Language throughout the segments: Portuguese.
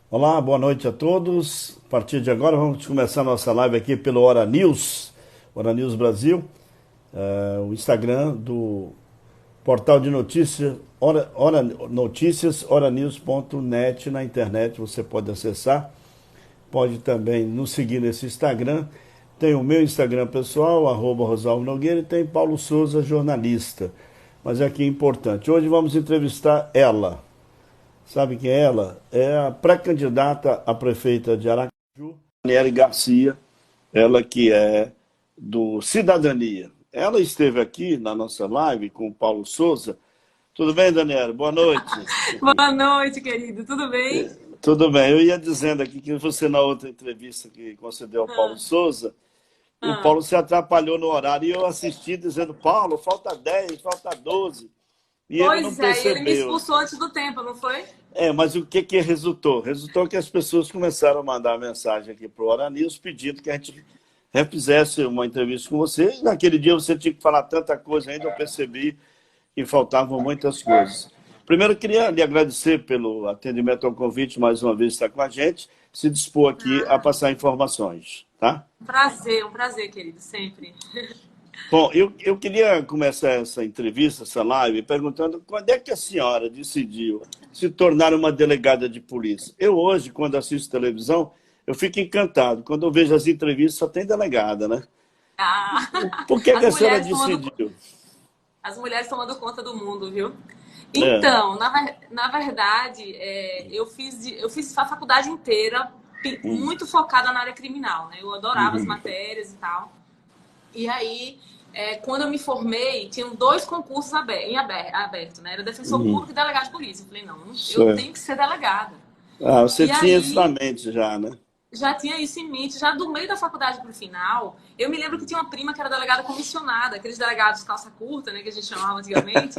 Olá, boa noite a todos. A partir de agora vamos começar nossa live aqui pelo Hora News Brasil, o Instagram do portal de notícias, Hora Notícias, horanews.net na internet, você pode acessar. Pode também nos seguir nesse Instagram. Tem o meu Instagram pessoal, @Rosalvo Nogueira, e tem Paulo Souza, jornalista. Mas aqui é importante. Hoje vamos entrevistar ela. Sabe quem é ela? É a pré-candidata a prefeita de Aracaju, Daniele Garcia, ela que é do Cidadania. Ela esteve aqui na nossa live com o Paulo Souza. Tudo bem, Daniele? Boa noite. Boa noite, querido. Tudo bem? Tudo bem. Eu ia dizendo aqui que você, na outra entrevista que concedeu ao Paulo Ah, Souza, o ah. Paulo se atrapalhou no horário e eu assisti dizendo: Paulo, falta 10, falta 12. E ele não Pois é, e ele me percebeu. expulsou antes do tempo, não foi? Mas o que que resultou? Resultou que as pessoas começaram a mandar mensagem aqui para o Hora News pedindo que a gente refizesse uma entrevista com você. E naquele dia você tinha que falar tanta coisa ainda, eu percebi que faltavam muitas coisas. Primeiro, eu queria lhe agradecer pelo atendimento ao convite, mais uma vez estar com a gente, se dispor aqui a Ah, passar informações, tá? um prazer, querido, sempre. Bom, eu queria começar essa entrevista, essa live, perguntando quando é que a senhora decidiu se tornar uma delegada de polícia. Eu hoje, quando assisto televisão, eu fico encantado. Quando eu vejo as entrevistas, só tem delegada, né? Ah, Por que que as a senhora mulheres tomando, decidiu? as mulheres tomando conta do mundo, viu? É. Então, na verdade, eu fiz a faculdade inteira Hum, muito focada na área criminal, né? Eu adorava as uhum, matérias e tal. E aí, quando eu me formei, tinham dois concursos aberto, né? Era defensor uhum. público e delegado de polícia. Eu falei, não, eu Certo. tenho que ser delegada. Ah, você E tinha isso na aí, mente já, né? já tinha isso em mente, já do meio da faculdade para o final, eu me lembro que tinha uma prima que era delegada comissionada, aqueles delegados de calça curta, né, que a gente chamava antigamente,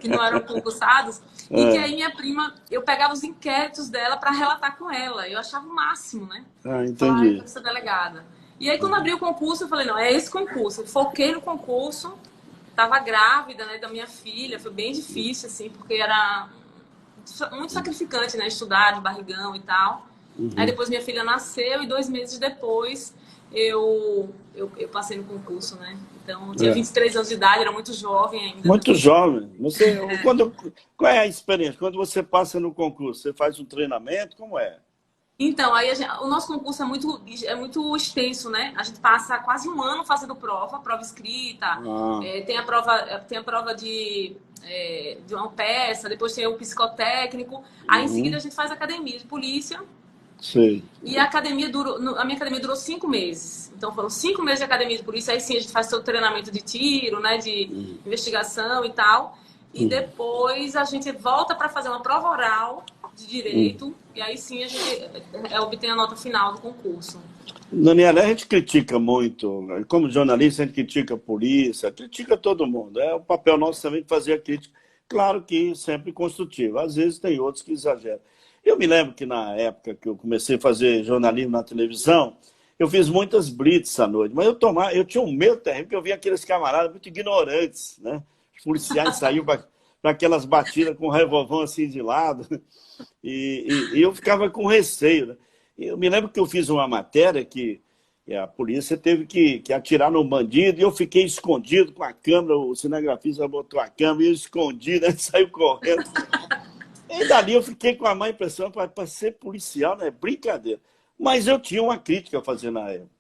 que não eram concursados, e que É. aí minha prima, eu pegava os inquéritos dela para relatar com ela. Eu achava o máximo, né? Ah, Falar, ah, eu entendi. quero ser delegada. E aí, quando abri o concurso, eu falei, não, é esse concurso. Eu foquei no concurso, estava grávida, né, da minha filha, foi bem difícil, assim, porque era muito sacrificante, né, estudar de barrigão e tal. Aí Uhum. depois minha filha nasceu e 2 meses depois eu passei no concurso, né? Então, eu tinha É. 23 anos de idade, era muito jovem ainda, né? Muito jovem. Qual é a experiência? Quando você passa no concurso, você faz um treinamento? Como é? Então, o nosso concurso é muito extenso, né? A gente passa quase um ano fazendo prova escrita, Ah, tem a prova de uma peça, depois tem o psicotécnico, aí em seguida a uhum, gente faz academia de polícia. sei. E a minha academia durou 5 meses. Então foram 5 meses de academia de polícia. Aí sim a gente faz seu treinamento de tiro, né? De investigação e tal. E Uhum, depois a gente volta para fazer uma prova oral de uhum. direito. E aí sim a gente obtém a nota final do concurso. Daniela, a gente critica muito, como jornalista, a gente critica a polícia, critica todo mundo. É o papel nosso também de fazer a crítica. Claro que sempre construtivo. Às vezes tem outros que exageram. Eu me lembro que na época que eu comecei a fazer jornalismo na televisão, eu fiz muitas blitz à noite, mas eu tinha um medo terrível, porque eu via aqueles camaradas muito ignorantes, né? Os policiais saíam para aquelas batidas com o revolvão assim de lado, e eu ficava com receio, né? Eu me lembro que eu fiz uma matéria que a polícia teve que atirar no bandido e eu fiquei escondido com a câmera, o cinegrafista botou a câmera e eu escondi, né? Saiu correndo. E dali eu fiquei com a má impressão para ser policial, não é brincadeira. Mas eu tinha uma crítica a fazer na época.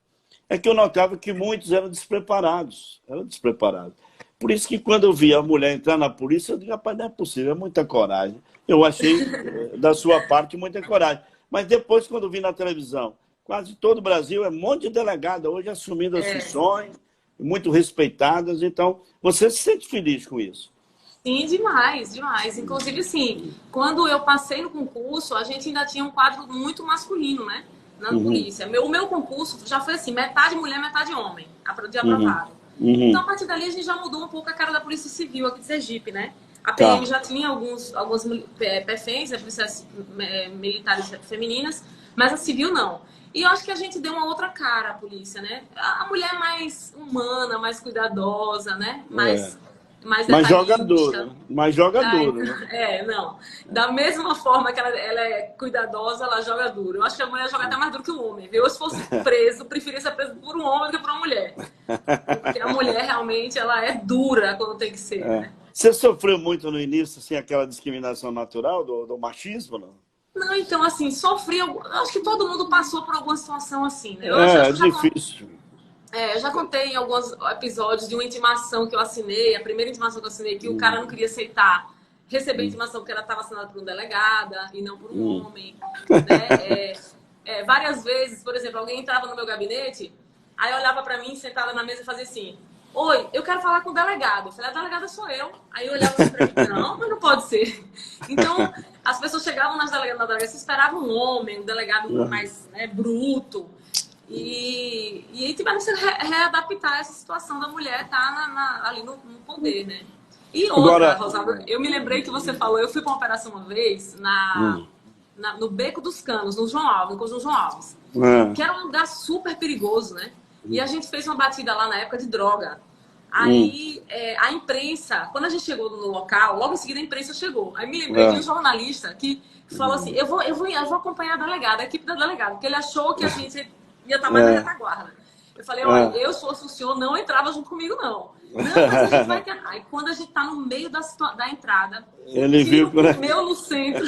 É que eu notava que muitos eram despreparados. Eram despreparados. Por isso que quando eu vi a mulher entrar na polícia, eu disse, rapaz, não é possível, é muita coragem. Eu achei, da sua parte, muita coragem. Mas depois, quando vi na televisão, quase todo o Brasil é um monte de delegada hoje assumindo as É. funções, muito respeitadas. Então, você se sente feliz com isso? Sim, demais, demais. Inclusive, assim, quando eu passei no concurso, a gente ainda tinha um quadro muito masculino, né? Na Uhum, polícia. O meu concurso já foi assim, metade mulher, metade homem, de uhum, aprovado. Então, a uhum. partir dali, a gente já mudou um pouco a cara da Polícia Civil aqui de Sergipe, né? A PM Tá. já tinha algumas PFs, né, polícias militares femininas, mas a civil não. E eu acho que a gente deu uma outra cara à polícia, né? A mulher mais humana, mais cuidadosa, né? É. Mais mais Mas joga detalhista. duro, mas joga Ah, duro, né? não. Da mesma forma que ela é cuidadosa, ela joga duro. Eu acho que a mulher joga até mais duro que o homem, viu? Eu, se fosse preso, preferia ser preso por um homem do que por uma mulher. Porque a mulher, realmente, ela é dura quando tem que ser, É. né? Você sofreu muito no início, assim, aquela discriminação natural do machismo, não? Não, então, assim, sofri. Eu acho que todo mundo passou por alguma situação assim, né? É, Acho é que eu já, difícil. eu já contei em alguns episódios de uma intimação que eu assinei, a primeira intimação que eu assinei, que o cara não queria aceitar receber a intimação porque ela estava assinada por um delegada e não por um homem, né? Várias vezes, por exemplo, alguém entrava no meu gabinete, aí olhava para mim, sentada na mesa e fazia assim: oi, eu quero falar com o delegado. Eu falei: a delegada sou eu. Aí eu olhava assim pra mim: não, mas não pode ser. Então, as pessoas chegavam na delegacia, esperavam um homem, um delegado mais, né, bruto. E aí tiveram que se readaptar a essa situação da mulher estar ali no poder, né? E outra, Agora, Rosalba, eu me lembrei que você falou, eu fui para uma operação uma vez no Beco dos Canos, no João Alves, no Conjunto João Alves, que era um lugar super perigoso, né? E a gente fez uma batida lá na época de droga. Aí a imprensa, quando a gente chegou no local, logo em seguida a imprensa chegou. Aí me lembrei de um jornalista que falou assim: eu vou acompanhar a delegada, a equipe da delegada, porque ele achou que a gente ia estar mais na retaguarda. Eu falei: olha, eu se fosse o senhor, não entrava junto comigo, não. Não, mas a gente vai ter. Aí quando a gente tá no meio da entrada, o ele viu tiro que... comeu no centro.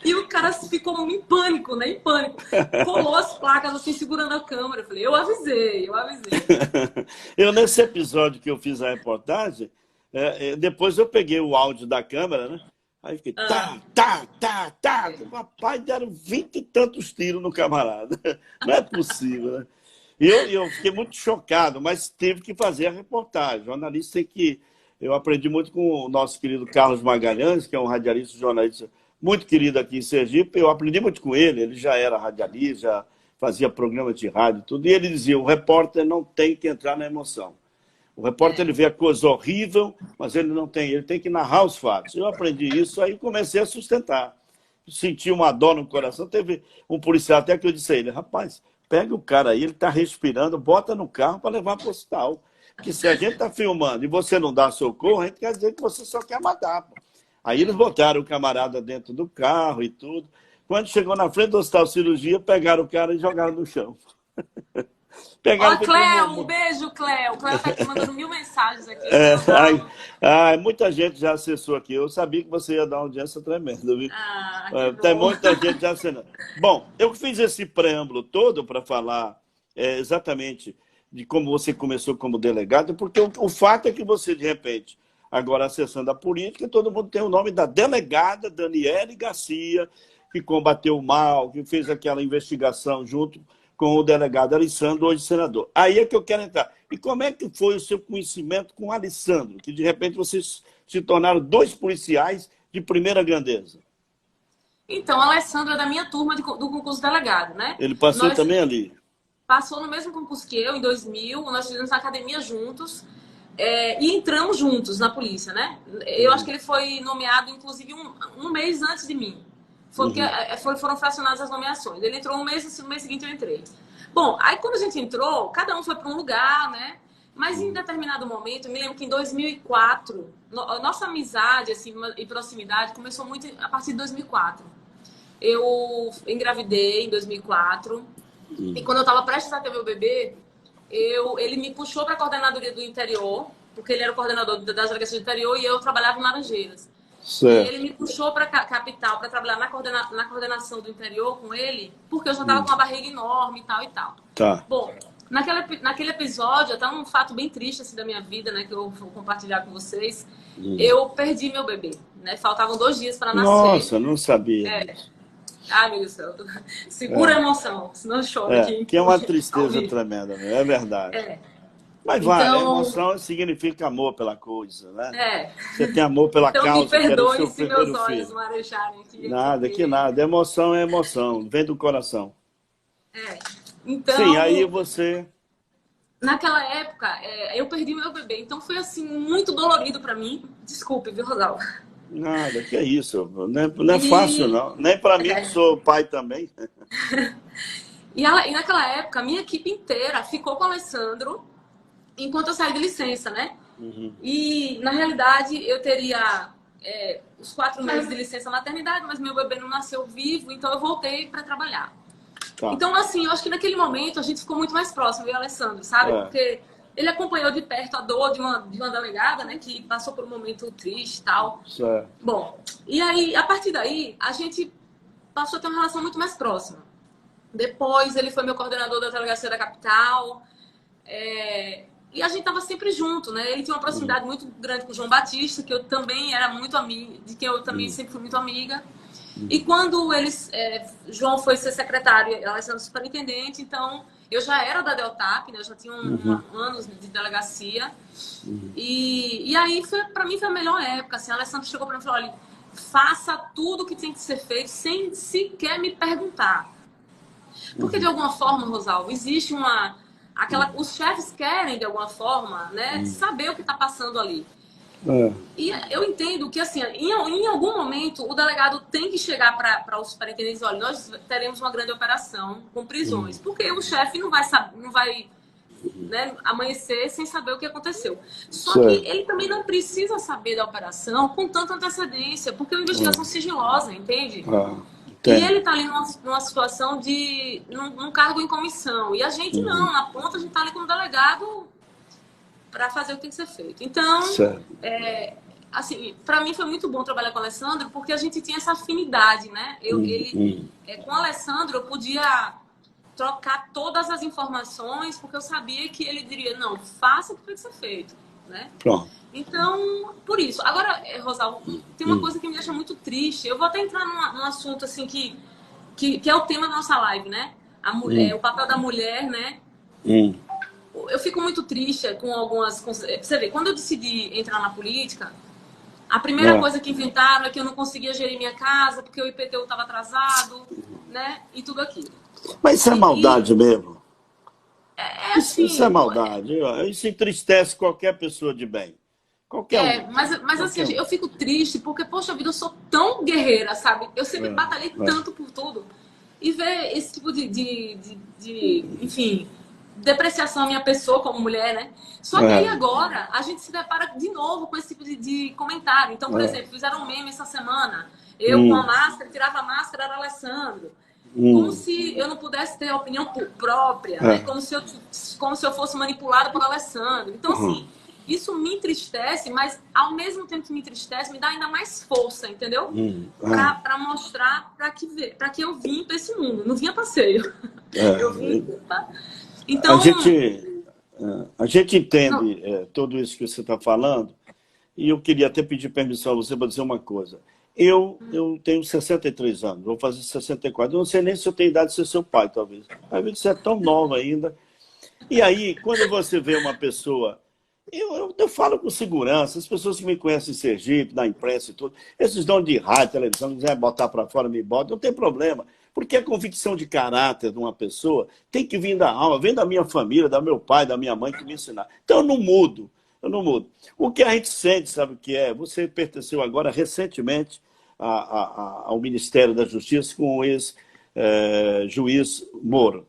E o cara ficou em pânico, né? Em pânico. Colou as placas assim, segurando a câmera. Eu falei: eu avisei. Eu, nesse episódio que eu fiz a reportagem, depois eu peguei o áudio da câmera, né? Aí fiquei, tá. Rapaz, deram 20 e tantos tiros no camarada. Não é possível, né? E eu fiquei muito chocado, mas teve que fazer a reportagem. O jornalista tem que... Eu aprendi muito com o nosso querido Carlos Magalhães, que é um radialista, jornalista muito querido aqui em Sergipe. Eu aprendi muito com ele já era radialista, já fazia programa de rádio e tudo. E ele dizia: o repórter não tem que entrar na emoção. O repórter ele vê a coisa horrível, mas ele tem que narrar os fatos. Eu aprendi isso, aí comecei a sustentar. Senti uma dor no coração. Teve um policial até que eu disse a ele: rapaz, pega o cara aí, ele está respirando, bota no carro para levar para o hospital. Porque se a gente está filmando e você não dá socorro, a gente quer dizer que você só quer matar. Pô. Aí eles botaram o camarada dentro do carro e tudo. Quando chegou na frente do hospital de cirurgia, pegaram o cara e jogaram no chão. Pegaram Ó, Cléo, um beijo, Cléo. O Cléo tá aqui mandando 1000 mensagens aqui. Muita gente já acessou aqui. Eu sabia que você ia dar uma audiência tremenda, viu? Que Tem bom. muita gente já assinando. Bom, eu fiz esse preâmbulo todo para falar exatamente de como você começou como delegado, porque o fato é que você, de repente, agora acessando a política, todo mundo tem o nome da delegada Daniele Garcia, que combateu o mal, que fez aquela investigação junto com o delegado Alessandro, hoje senador. Aí é que eu quero entrar. E como é que foi o seu conhecimento com o Alessandro, que de repente vocês se tornaram 2 policiais de primeira grandeza? Então, a Alessandra é da minha turma do concurso delegado, né? Ele passou também ali? Passou no mesmo concurso que eu, em 2000. Nós fizemos a academia juntos e entramos juntos na polícia, né? Eu acho que ele foi nomeado, inclusive, um mês antes de mim. Foram fracionadas as nomeações. Ele entrou um mês, no mês seguinte eu entrei. Bom, aí quando a gente entrou, cada um foi para um lugar, né? Mas em determinado momento, eu me lembro que em 2004, nossa amizade assim, e proximidade começou muito a partir de 2004. Eu engravidei em 2004 e quando eu estava prestes a ter meu bebê, ele me puxou para a coordenadoria do interior, porque ele era o coordenador das delegacias do interior e eu trabalhava em Laranjeiras. Certo. E ele me puxou para a capital para trabalhar na coordenação do interior com ele, porque eu já estava com uma barriga enorme e tal e tal. Tá. Bom, naquele episódio, até um fato bem triste assim, da minha vida, né, que eu vou compartilhar com vocês, eu perdi meu bebê, né? Faltavam 2 dias para nascer. Nossa, não sabia. Ai, meu Deus do céu. Segura a emoção, senão eu choro aqui. Que é uma tristeza tremenda, é verdade. Mas vale, a emoção significa amor pela coisa, né? Você tem amor pela causa, me perdoe que era o seu se meus primeiro olhos filho. marecharem aqui. Nada, que nada. Emoção é emoção, vem do coração. Então, sim, aí você... Naquela época, eu perdi meu bebê, então foi assim, muito dolorido para mim. Desculpe, viu, Rosalba? Nada, que é isso. Não é fácil, não. Nem para mim, que sou pai também. E naquela época, a minha equipe inteira ficou com o Alessandro enquanto eu saí de licença, né? E, na realidade, eu teria os 4 meses de licença maternidade, mas meu bebê não nasceu vivo, então eu voltei para trabalhar. Tá. Então, assim, eu acho que naquele momento a gente ficou muito mais próximo, eu e o Alessandro, sabe? Porque ele acompanhou de perto a dor de uma delegada, né? Que passou por um momento triste e tal. Certo. Bom, e aí, a partir daí, a gente passou a ter uma relação muito mais próxima. Depois, ele foi meu coordenador da delegacia da capital. E a gente estava sempre junto, né? Ele tinha uma proximidade muito grande com o João Batista, que eu também era muito amiga, de quem eu também sempre fui muito amiga. E quando João foi ser secretário e Alessandro superintendente, então eu já era da Deltap, né? Eu já tinha anos de delegacia. E aí, para mim, foi a melhor época. Assim, a Alessandro chegou para mim e falou, olha, faça tudo o que tem que ser feito sem sequer me perguntar. Porque, de alguma forma, Rosalvo, existe os chefes querem, de alguma forma, né, saber o que está passando ali. E eu entendo que, assim, em algum momento, o delegado tem que chegar para os superintendentes, olha, nós teremos uma grande operação com prisões. Porque o chefe não vai né, amanhecer sem saber o que aconteceu. Só que ele também não precisa saber da operação com tanta antecedência, porque é uma investigação sigilosa, entende? E ele está ali numa situação num cargo em comissão. E a gente não, na ponta a gente está ali como delegado para fazer o que tem que ser feito. Então, assim, para mim foi muito bom trabalhar com o Alessandro, porque a gente tinha essa afinidade, né? Com o Alessandro eu podia trocar todas as informações, porque eu sabia que ele diria, não, faça o que tem que ser feito, né? Pronto. Então, por isso. Agora, Rosalvo, tem uma coisa que me deixa muito triste. Eu vou até entrar num assunto, assim, que é o tema da nossa live, né? A mulher, o papel da mulher, né? Eu fico muito triste com algumas... Você vê, quando eu decidi entrar na política, a primeira coisa que inventaram é que eu não conseguia gerir minha casa, porque o IPTU estava atrasado, né? E tudo aquilo. Mas isso é maldade mesmo. Assim, isso é maldade. Isso entristece qualquer pessoa de bem. Qualquer um. Mas assim, eu fico triste porque, poxa vida, eu sou tão guerreira, sabe? Eu sempre batalhei tanto por tudo. E ver esse tipo enfim, depreciação à minha pessoa como mulher, né? Só que aí agora a gente se depara de novo com esse tipo de comentário. Então, por exemplo, fizeram um meme essa semana. Eu com a máscara, tirava a máscara, era Alessandro. Como se eu não pudesse ter opinião própria, né? Como se eu fosse manipulada por Alessandro. Então, assim, isso me entristece, mas ao mesmo tempo que me entristece, me dá ainda mais força, entendeu? Para mostrar para que eu vim para esse mundo. Não vinha passeio. Eu vim, tá? Então, a gente entende tudo isso que você está falando, e eu queria até pedir permissão a você para dizer uma coisa. Eu tenho 63 anos, vou fazer 64. Eu não sei nem se eu tenho idade de ser seu pai, talvez. Talvez você é tão nova ainda. E aí, quando você vê uma pessoa... Eu falo com segurança, as pessoas que me conhecem em Sergipe, na imprensa e tudo, esses donos de rádio, televisão, quiser botar para fora, me bota, não tem problema. Porque a convicção de caráter de uma pessoa tem que vir da alma, vem da minha família, da meu pai, da minha mãe que me ensinaram. Então eu não mudo. O que a gente sente, sabe o que é? Você pertenceu agora recentemente ao Ministério da Justiça com o ex-juiz Moro.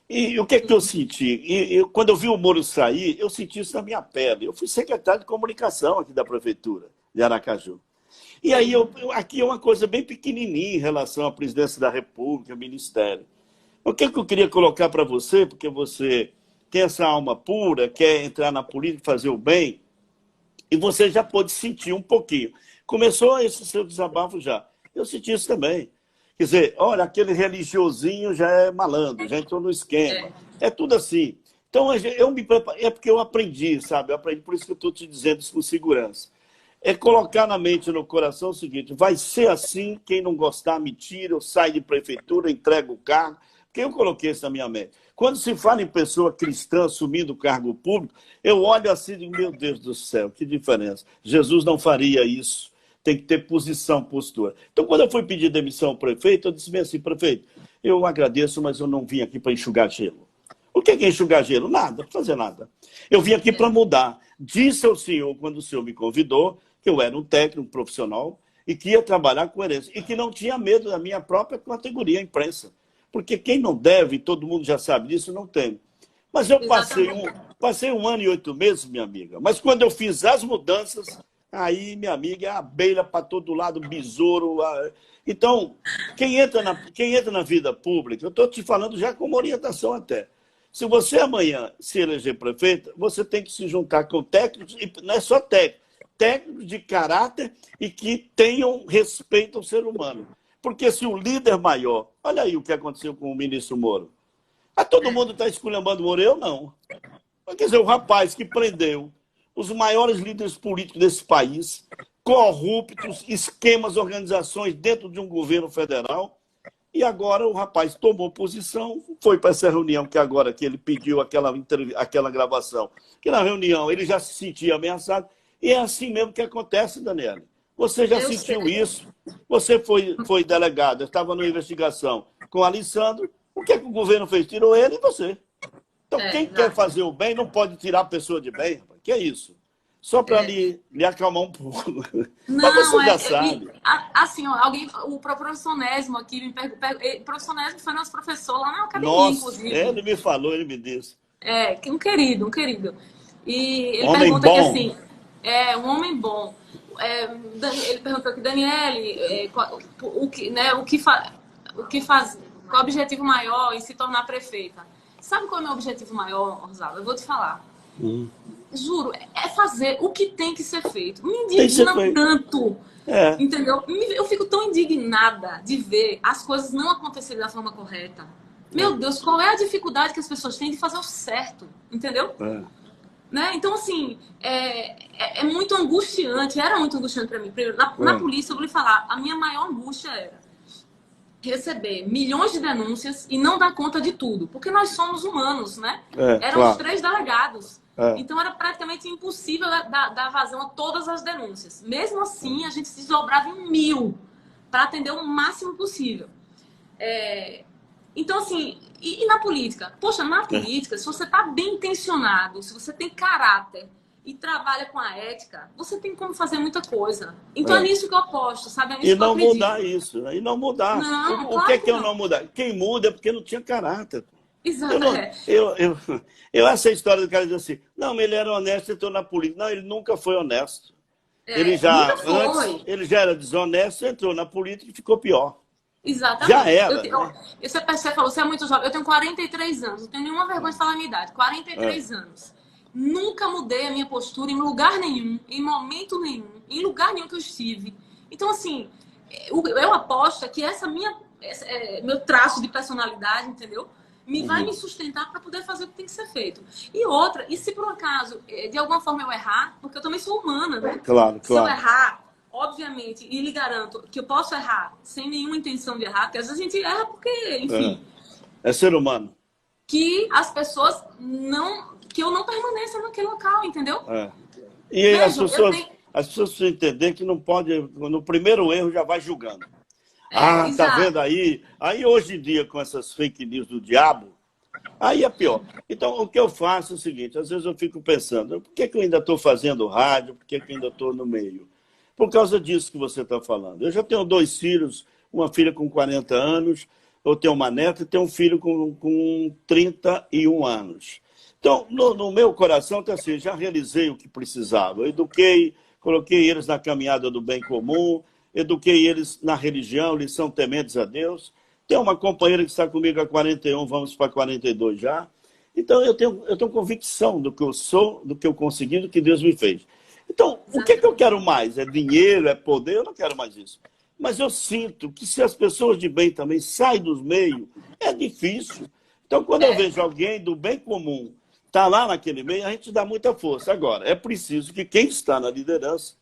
E o que é que eu senti? Quando eu vi o Moro sair, eu senti isso na minha pele. Eu fui secretário de comunicação aqui da Prefeitura de Aracaju. E aí, aqui é uma coisa bem pequenininha em relação à presidência da República, ao Ministério. O que é que eu queria colocar para você, porque você tem essa alma pura, quer entrar na política, fazer o bem, e você já pôde sentir um pouquinho. Começou esse seu desabafo já. Eu senti isso também. Quer dizer, olha, aquele religiosinho já é malandro, já entrou no esquema. É tudo assim. Então, eu me preparei, é porque eu aprendi, sabe? Eu aprendi, por isso que eu estou te dizendo isso com segurança. É colocar na mente e no coração o seguinte, vai ser assim, quem não gostar me tira, eu saio de prefeitura, entrego o cargo. Porque eu coloquei isso na minha mente. Quando se fala em pessoa cristã assumindo o cargo público, eu olho assim e digo, meu Deus do céu, que diferença. Jesus não faria isso. Tem que ter posição, postura. Então, quando eu fui pedir demissão ao prefeito, eu disse bem assim, prefeito, eu agradeço, mas eu não vim aqui para enxugar gelo. O que é enxugar gelo? Nada, não fazer nada. Eu vim aqui para mudar. Disse ao senhor, quando o senhor me convidou, que eu era um técnico, um profissional, e que ia trabalhar com coerência. E que não tinha medo da minha própria categoria, a imprensa. Porque quem não deve, todo mundo já sabe disso, não tem. Mas eu Exatamente. passei 1 ano e 8 meses, minha amiga. Mas quando eu fiz as mudanças, aí, minha amiga, é abelha para todo lado, besouro. Então, quem entra na vida pública, eu estou te falando já como orientação até. Se você amanhã se eleger prefeito, você tem que se juntar com técnicos, e não é só técnicos de caráter e que tenham respeito ao ser humano. Porque se o líder maior... Olha aí o que aconteceu com o ministro Moro. Todo mundo está esculhambando o Moro, eu não. Quer dizer, o rapaz que prendeu os maiores líderes políticos desse país, corruptos, esquemas, organizações dentro de um governo federal, e agora o rapaz tomou posição, foi para essa reunião que ele pediu aquela gravação, que na reunião ele já se sentia ameaçado, e é assim mesmo que acontece, Daniela. Você já sentiu isso, você foi delegado, estava numa investigação com o Alessandro, o que o governo fez? Tirou ele e você. Então, quem quer fazer o bem não pode tirar a pessoa de bem, rapaz. Que é isso? Só para lhe acalmar um pouco. Não, mas você já sabe. Assim, o professor Onésimo aqui me perguntou. O professor Onésimo foi nosso professor lá na academia, Nossa, inclusive. Ele me falou, ele me disse. Um querido, um querido. E ele Homem pergunta aqui bom. assim, um homem bom. Ele perguntou aqui, Daniele, qual o objetivo maior em se tornar prefeita? Sabe qual é o meu objetivo maior, Rosada? Eu vou te falar. Juro, é fazer o que tem que ser feito. Me indigna tanto. Entendeu? Eu fico tão indignada de ver as coisas não acontecerem da forma correta. Meu Deus, qual é a dificuldade que as pessoas têm de fazer o certo? Entendeu? Né? Então, assim, é muito angustiante. Era muito angustiante para mim. Na polícia, eu vou lhe falar, a minha maior angústia era receber milhões de denúncias e não dar conta de tudo. Porque nós somos humanos, né? Eram os 3 delegados. Então, era praticamente impossível dar vazão a todas as denúncias. Mesmo assim, a gente se desdobrava em 1000 para atender o máximo possível. Então, assim, e na política? Poxa, na política, se você está bem intencionado, se você tem caráter e trabalha com a ética, você tem como fazer muita coisa. Então, é nisso que eu aposto, sabe? É nisso e não que eu mudar isso. E não mudar. Não, o que é que eu não mudar? Quem muda é porque não tinha caráter. Exato. Essa história do cara diz assim, não, mas ele era honesto e entrou na política. Não, ele nunca foi honesto. Ele já era desonesto, entrou na política e ficou pior. Exatamente. Já era. Você falou, você é muito jovem. Eu tenho 43 anos, não tenho nenhuma vergonha de falar a minha idade. 43 anos. Nunca mudei a minha postura em lugar nenhum, em momento nenhum, em lugar nenhum que eu estive. Então, assim, eu aposto que meu traço de personalidade, entendeu? Vai me sustentar para poder fazer o que tem que ser feito. E se por um acaso, de alguma forma eu errar, porque eu também sou humana, né? Claro. Se eu errar, obviamente, e lhe garanto que eu posso errar sem nenhuma intenção de errar, porque às vezes a gente erra porque, enfim... É ser humano. Que as pessoas que eu não permaneça naquele local, entendeu? E as pessoas precisam entender que não pode... No primeiro erro já vai julgando. Tá vendo aí? Aí hoje em dia, com essas fake news do diabo, aí é pior. Então, o que eu faço é o seguinte, às vezes eu fico pensando, por que eu ainda estou fazendo rádio? Por que eu ainda estou no meio? Por causa disso que você está falando. Eu já tenho 2 filhos, uma filha com 40 anos, eu tenho uma neta e tenho um filho com 31 anos. Então, no meu coração, tá assim, já realizei o que precisava. Eu eduquei, coloquei eles na caminhada do bem comum, eduquei eles na religião, eles são tementes a Deus. Tem uma companheira que está comigo há 41, vamos para 42 já. Então, eu tenho convicção do que eu sou, do que eu consegui, do que Deus me fez. Então, o que eu quero mais? É dinheiro, é poder? Eu não quero mais isso. Mas eu sinto que se as pessoas de bem também saem dos meios, é difícil. Então, quando eu vejo alguém do bem comum tá lá naquele meio, a gente dá muita força. Agora, é preciso que quem está na liderança,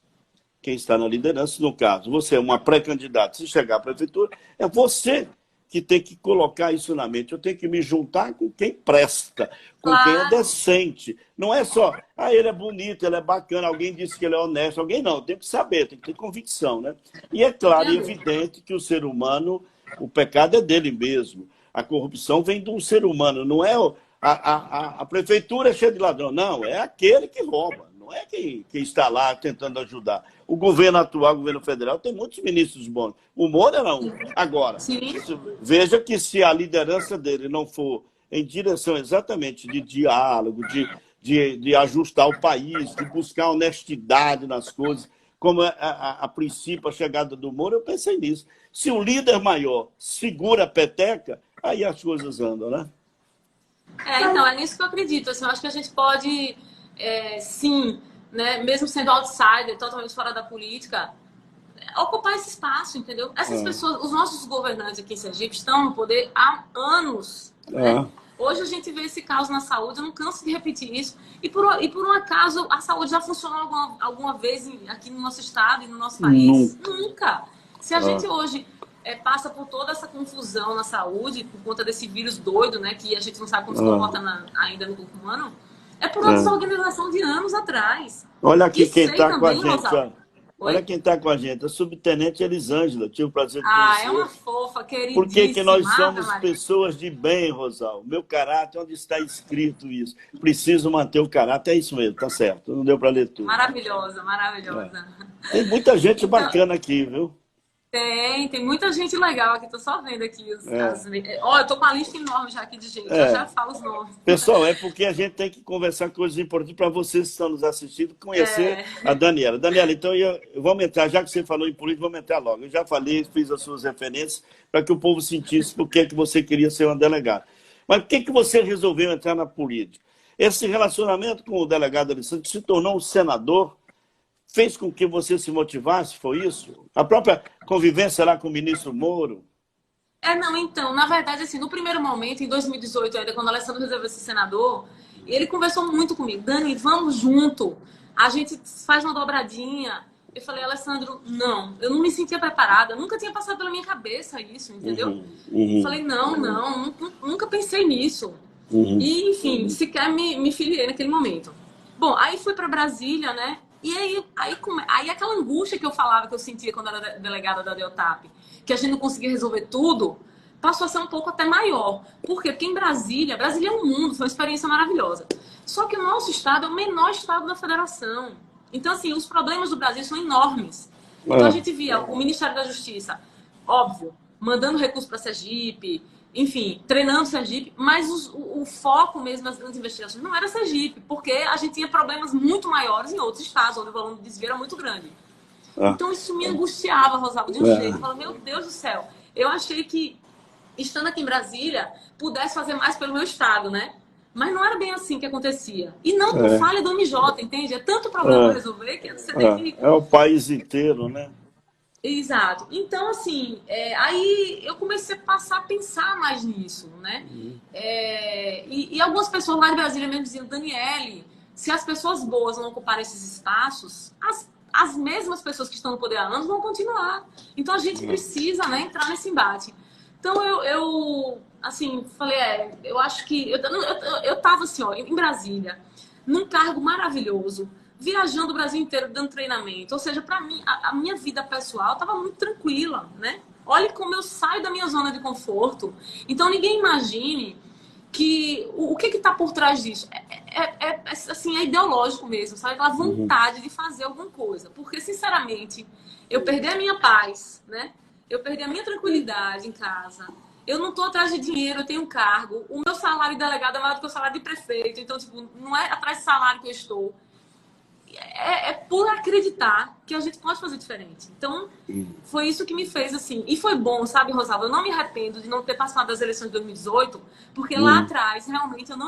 no caso, você é uma pré-candidata, se chegar à prefeitura, é você que tem que colocar isso na mente. Eu tenho que me juntar com quem presta, com quem é decente. Não é só, ele é bonito, ele é bacana, alguém disse que ele é honesto, alguém não. Tem que saber, tem que ter convicção, né? E é claro e evidente que o ser humano, o pecado é dele mesmo. A corrupção vem de um ser humano, não é a prefeitura é cheia de ladrão, não, é aquele que rouba. Não é quem está lá tentando ajudar. O governo atual, o governo federal, tem muitos ministros bons. O Moro era um. Agora, veja que se a liderança dele não for em direção exatamente de diálogo, de ajustar o país, de buscar honestidade nas coisas, como a princípio a chegada do Moro, eu pensei nisso. Se o líder maior segura a peteca, aí as coisas andam, né? Então, é nisso que eu acredito. Assim, eu acho que a gente pode, sim, né, mesmo sendo outsider, totalmente fora da política, ocupar esse espaço, entendeu? Essas pessoas, os nossos governantes aqui em Sergipe estão no poder há anos, né? Hoje a gente vê esse caos na saúde, eu não canso de repetir isso. E por um acaso, a saúde já funcionou alguma vez aqui no nosso estado e no nosso país? Nunca. Se a gente hoje passa por toda essa confusão na saúde, por conta desse vírus doido, né, que a gente não sabe como se comporta ainda no corpo humano, é por uma desorganização de anos atrás. Olha aqui quem está com a também, gente, Rosalba. Olha quem está com a gente, a subtenente Elisângela. Tive o prazer de conhecer. É uma fofa, queridíssima. Por que nós somos pessoas de bem, Rosal? Meu caráter, onde está escrito isso? Preciso manter o caráter. É isso mesmo, tá certo. Não deu para ler tudo. Maravilhosa, maravilhosa. Tem muita gente bacana aqui, viu? Tem muita gente legal aqui. Tô só vendo aqui eu tô com uma lista enorme já aqui de gente. Eu já falo os nomes. Pessoal, é porque a gente tem que conversar coisas importantes para vocês que estão nos assistindo, conhecer a Daniela. Daniela, então vamos entrar, já que você falou em política, vamos entrar logo. Eu já falei, fiz as suas referências para que o povo sentisse por que você queria ser uma delegada. Mas por que você resolveu entrar na política? Esse relacionamento com o delegado Alessandro se tornou um senador, fez com que você se motivasse, foi isso? A própria convivência lá com o ministro Moro? Não, então, na verdade, assim, no primeiro momento, em 2018, ainda quando o Alessandro resolveu ser senador, ele conversou muito comigo. Dani, vamos junto, a gente faz uma dobradinha. Eu falei, Alessandro, não, eu não me sentia preparada, nunca tinha passado pela minha cabeça isso, entendeu? Falei, nunca pensei nisso. E, enfim, sequer me filiei naquele momento. Bom, aí fui para Brasília, né? E aí aquela angústia que eu falava, que eu sentia quando era delegada da DEOTAP, que a gente não conseguia resolver tudo, passou a ser um pouco até maior. Por quê? Porque em Brasília é um mundo, foi uma experiência maravilhosa. Só que o nosso estado é o menor estado da federação. Então, assim, os problemas do Brasil são enormes. Então, a gente via o Ministério da Justiça, óbvio, mandando recursos para Sergipe, enfim, treinando Sergipe, mas o foco mesmo das investigações não era Sergipe, porque a gente tinha problemas muito maiores em outros estados, onde o volume de desvio era muito grande. Então, isso me angustiava, Rosalba, de um jeito. Eu falava, meu Deus do céu, eu achei que, estando aqui em Brasília, pudesse fazer mais pelo meu estado, né? Mas não era bem assim que acontecia. E não por falha do MJ, entende? É tanto problema para resolver que você tem que... É o país inteiro, né? Exato. Então, assim, aí eu comecei a passar a pensar mais nisso, né? E algumas pessoas lá de Brasília mesmo diziam, Daniele, se as pessoas boas não ocuparem esses espaços, as mesmas pessoas que estão no poder há anos vão continuar. Então, a gente precisa, né, entrar nesse embate. Então, eu assim, falei, eu acho que... Eu tava, assim, ó, em Brasília, num cargo maravilhoso, viajando o Brasil inteiro, dando treinamento. Ou seja, para mim, a minha vida pessoal estava muito tranquila, né? Olha como eu saio da minha zona de conforto. Então, ninguém imagine que... O que está por trás disso? Assim, é ideológico mesmo, sabe? Aquela vontade de fazer alguma coisa. Porque, sinceramente, eu perdi a minha paz, né? Eu perdi a minha tranquilidade em casa. Eu não estou atrás de dinheiro, eu tenho um cargo. O meu salário de delegado é maior do que o salário de prefeito. Então, tipo, não é atrás de salário que eu estou. É por acreditar que a gente pode fazer diferente. Então, foi isso que me fez, assim. E foi bom, sabe, Rosalba? Eu não me arrependo de não ter passado das eleições de 2018, porque lá atrás, realmente, eu não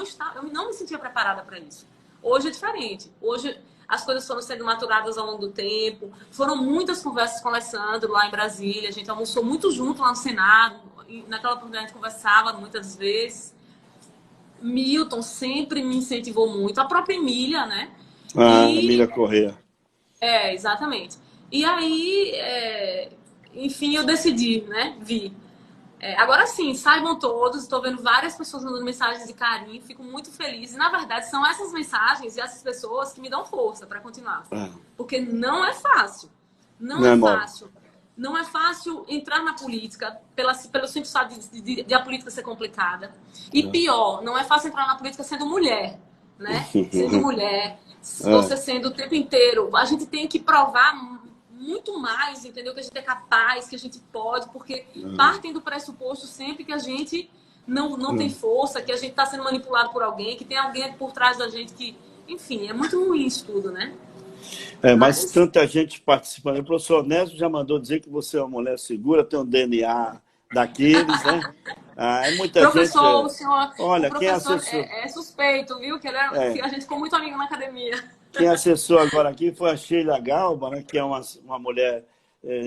me sentia preparada para isso. Hoje é diferente. Hoje, as coisas foram sendo maturadas ao longo do tempo. Foram muitas conversas com o Alessandro lá em Brasília. A gente almoçou muito junto lá no Senado. E naquela oportunidade, a gente conversava muitas vezes. Milton sempre me incentivou muito. A própria Emília, né? Emília Corrêa. Exatamente. E aí, enfim, eu decidi, né, vir. Agora sim, saibam todos, estou vendo várias pessoas mandando mensagens de carinho, fico muito feliz. E, na verdade, são essas mensagens e essas pessoas que me dão força para continuar. Porque não é fácil. Não é fácil. Não é fácil entrar na política pelo simples fato de a política ser complicada. E pior, não é fácil entrar na política sendo mulher, né? Sendo mulher, você sendo o tempo inteiro. A gente tem que provar muito mais, entendeu? Que a gente é capaz, que a gente pode, porque partem do pressuposto sempre que a gente não tem força, que a gente está sendo manipulado por alguém, que tem alguém por trás da gente que... Enfim, é muito ruim isso tudo, né? Mas tanta gente participando. O professor Onésio já mandou dizer que você é uma mulher segura, tem um DNA daqueles, né? É muita Professor, gente. o senhor, Olha, o quem professor acessou, é suspeito, viu? Que a gente ficou muito amigo na academia. quem acessou agora aqui foi a Sheila Galba, né? Que é uma mulher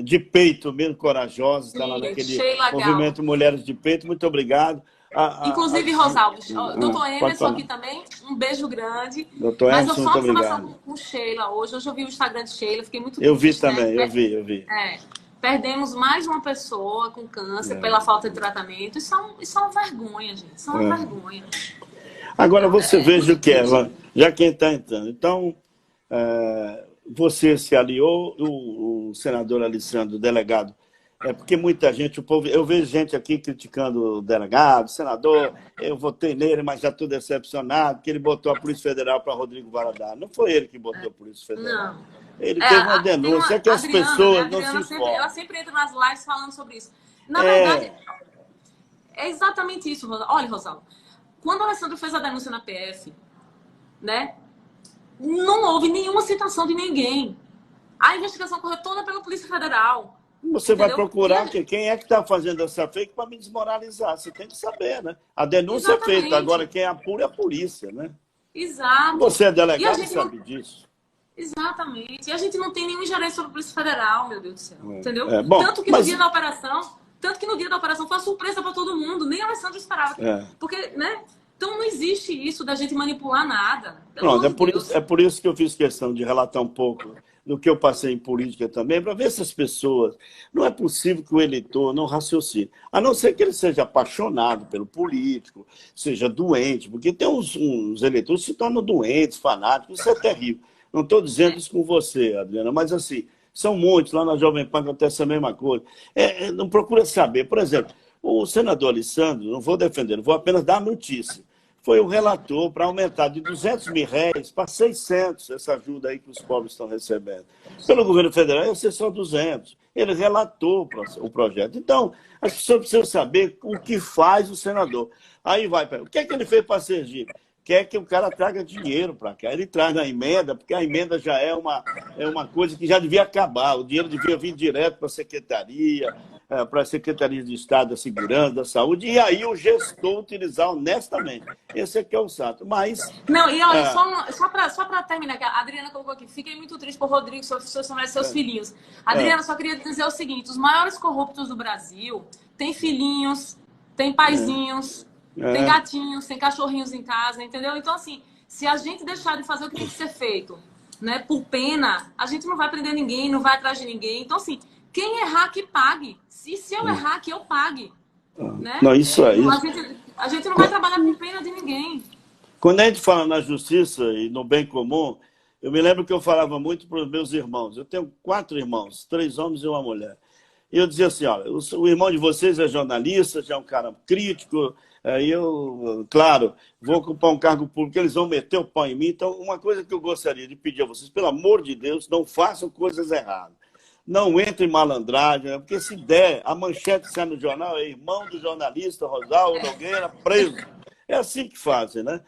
de peito mesmo, corajosa, está lá Sim, naquele Sheila Gal. movimento Mulheres de Peito. Muito obrigado. Inclusive, Rosalvo, doutor Pode Emerson falar. aqui também, um beijo grande. Doutor Mas eu Emerson, só muito uma observação obrigado. com Sheila hoje. Hoje eu vi o Instagram de Sheila, fiquei muito Eu vi triste, né? também, eu vi. Perdemos mais uma pessoa com câncer pela falta de tratamento. Isso é uma vergonha, gente. Isso é uma vergonha. Agora você veja o muito que é, triste. já quem está entrando. Então, você se aliou, o senador Alessandro, o delegado, porque muita gente, o povo, eu vejo gente aqui criticando o delegado, o senador, eu votei nele, mas já estou decepcionado, que ele botou a Polícia Federal para Rodrigo Valadares. Não foi ele que botou a Polícia Federal. Não. Ele teve uma denúncia, é que A as Adriana, né? A pessoas não se Adriana sempre, ela informam. sempre entra nas lives falando sobre isso. Na verdade, é exatamente isso, Rosalvo. Olha, Rosalvo, quando o Alessandro fez a denúncia na PF, né, não houve nenhuma citação de ninguém. A investigação correu toda pela Polícia Federal. Você entendeu? vai procurar quem é que está fazendo essa fake para me desmoralizar. Você tem que saber, né? A denúncia Exatamente. é feita, agora quem apura é a polícia, né? Exato. Você é E a delegado e gente sabe disso. Exatamente. E a gente não tem nenhuma ingerência sobre a Polícia Federal, meu Deus do céu. Entendeu? Bom, Tanto que no dia da operação foi uma surpresa para todo mundo. Nem o Alessandro esperava. Porque, né? Então não existe isso da gente manipular nada. Pronto, é por isso que eu fiz questão de relatar um pouco do que eu passei em política também, para ver se as pessoas... Não é possível que o eleitor não raciocine. A não ser que ele seja apaixonado pelo político, seja doente, porque tem uns eleitores que se tornam doentes, fanáticos, isso é terrível. Não estou dizendo isso com você, Adriana, mas assim, são muitos, lá na Jovem Pan acontece a mesma coisa. Não procura saber. Por exemplo, o senador Alessandro, não vou defender, vou apenas dar a notícia, foi o relator para aumentar de R$200 mil para 600 essa ajuda aí que os pobres estão recebendo. Pelo governo federal ia ser só 200. Ele relatou o projeto. Então, as pessoas precisam saber o que faz o senador. Aí vai, o que é que ele fez para Sergipe? Quer que o cara traga dinheiro para cá. Ele traz na emenda, porque a emenda já é uma coisa que já devia acabar. O dinheiro devia vir direto para a secretaria, para a Secretaria de Estado da Segurança, da Saúde, e aí o gestor utilizar honestamente. Esse aqui é o santo. Mas... Não, e olha, só para terminar, que a Adriana colocou aqui, fiquei muito triste por Rodrigo, seus filhinhos. Adriana, só queria dizer o seguinte, os maiores corruptos do Brasil têm filhinhos, têm paizinhos, tem gatinhos, tem cachorrinhos em casa, entendeu? Então, assim, se a gente deixar de fazer o que tem que ser feito, né, por pena, a gente não vai prender ninguém, não vai atrás de ninguém. Então, assim, quem errar, que pague. Se eu errar, que eu pague. Né? Não, isso é isso. A gente não vai trabalhar por pena de ninguém. Quando a gente fala na justiça e no bem comum, eu me lembro que eu falava muito para os meus irmãos. Eu tenho 4 irmãos, 3 homens e uma mulher. E eu dizia assim, olha, o irmão de vocês é jornalista, já é um cara crítico, eu, claro, vou ocupar um cargo público, eles vão meter o pau em mim. Então, uma coisa que eu gostaria de pedir a vocês, pelo amor de Deus, não façam coisas erradas. Não entre em malandragem, porque se der, a manchete sai no jornal, é irmão do jornalista Rosalvo Nogueira preso. É assim que fazem, né?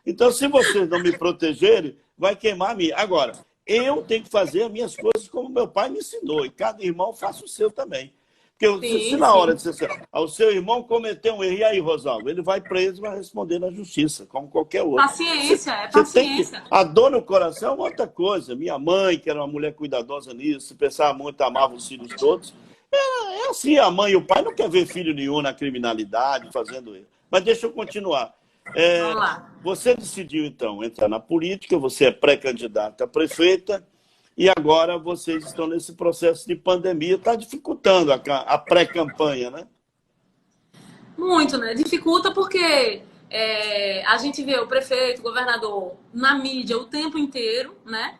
Então, se vocês não me protegerem, vai queimar a mim. Agora, eu tenho que fazer as minhas coisas como meu pai me ensinou, e cada irmão faça o seu também. Porque se na hora de ser o seu irmão cometeu um erro, e aí, Rosalvo, ele vai preso e vai responder na justiça, como qualquer outro. Paciência, paciência. A dor no coração é uma outra coisa. Minha mãe, que era uma mulher cuidadosa nisso, pensava muito, amava os filhos todos. É assim, a mãe e o pai não querem ver filho nenhum na criminalidade, fazendo isso. Mas deixa eu continuar. Vamos lá. Você decidiu, então, entrar na política, você é pré-candidata a prefeita, e agora vocês estão nesse processo de pandemia, está dificultando a pré-campanha, né? Muito, né? Dificulta porque a gente vê o prefeito, o governador na mídia o tempo inteiro, né?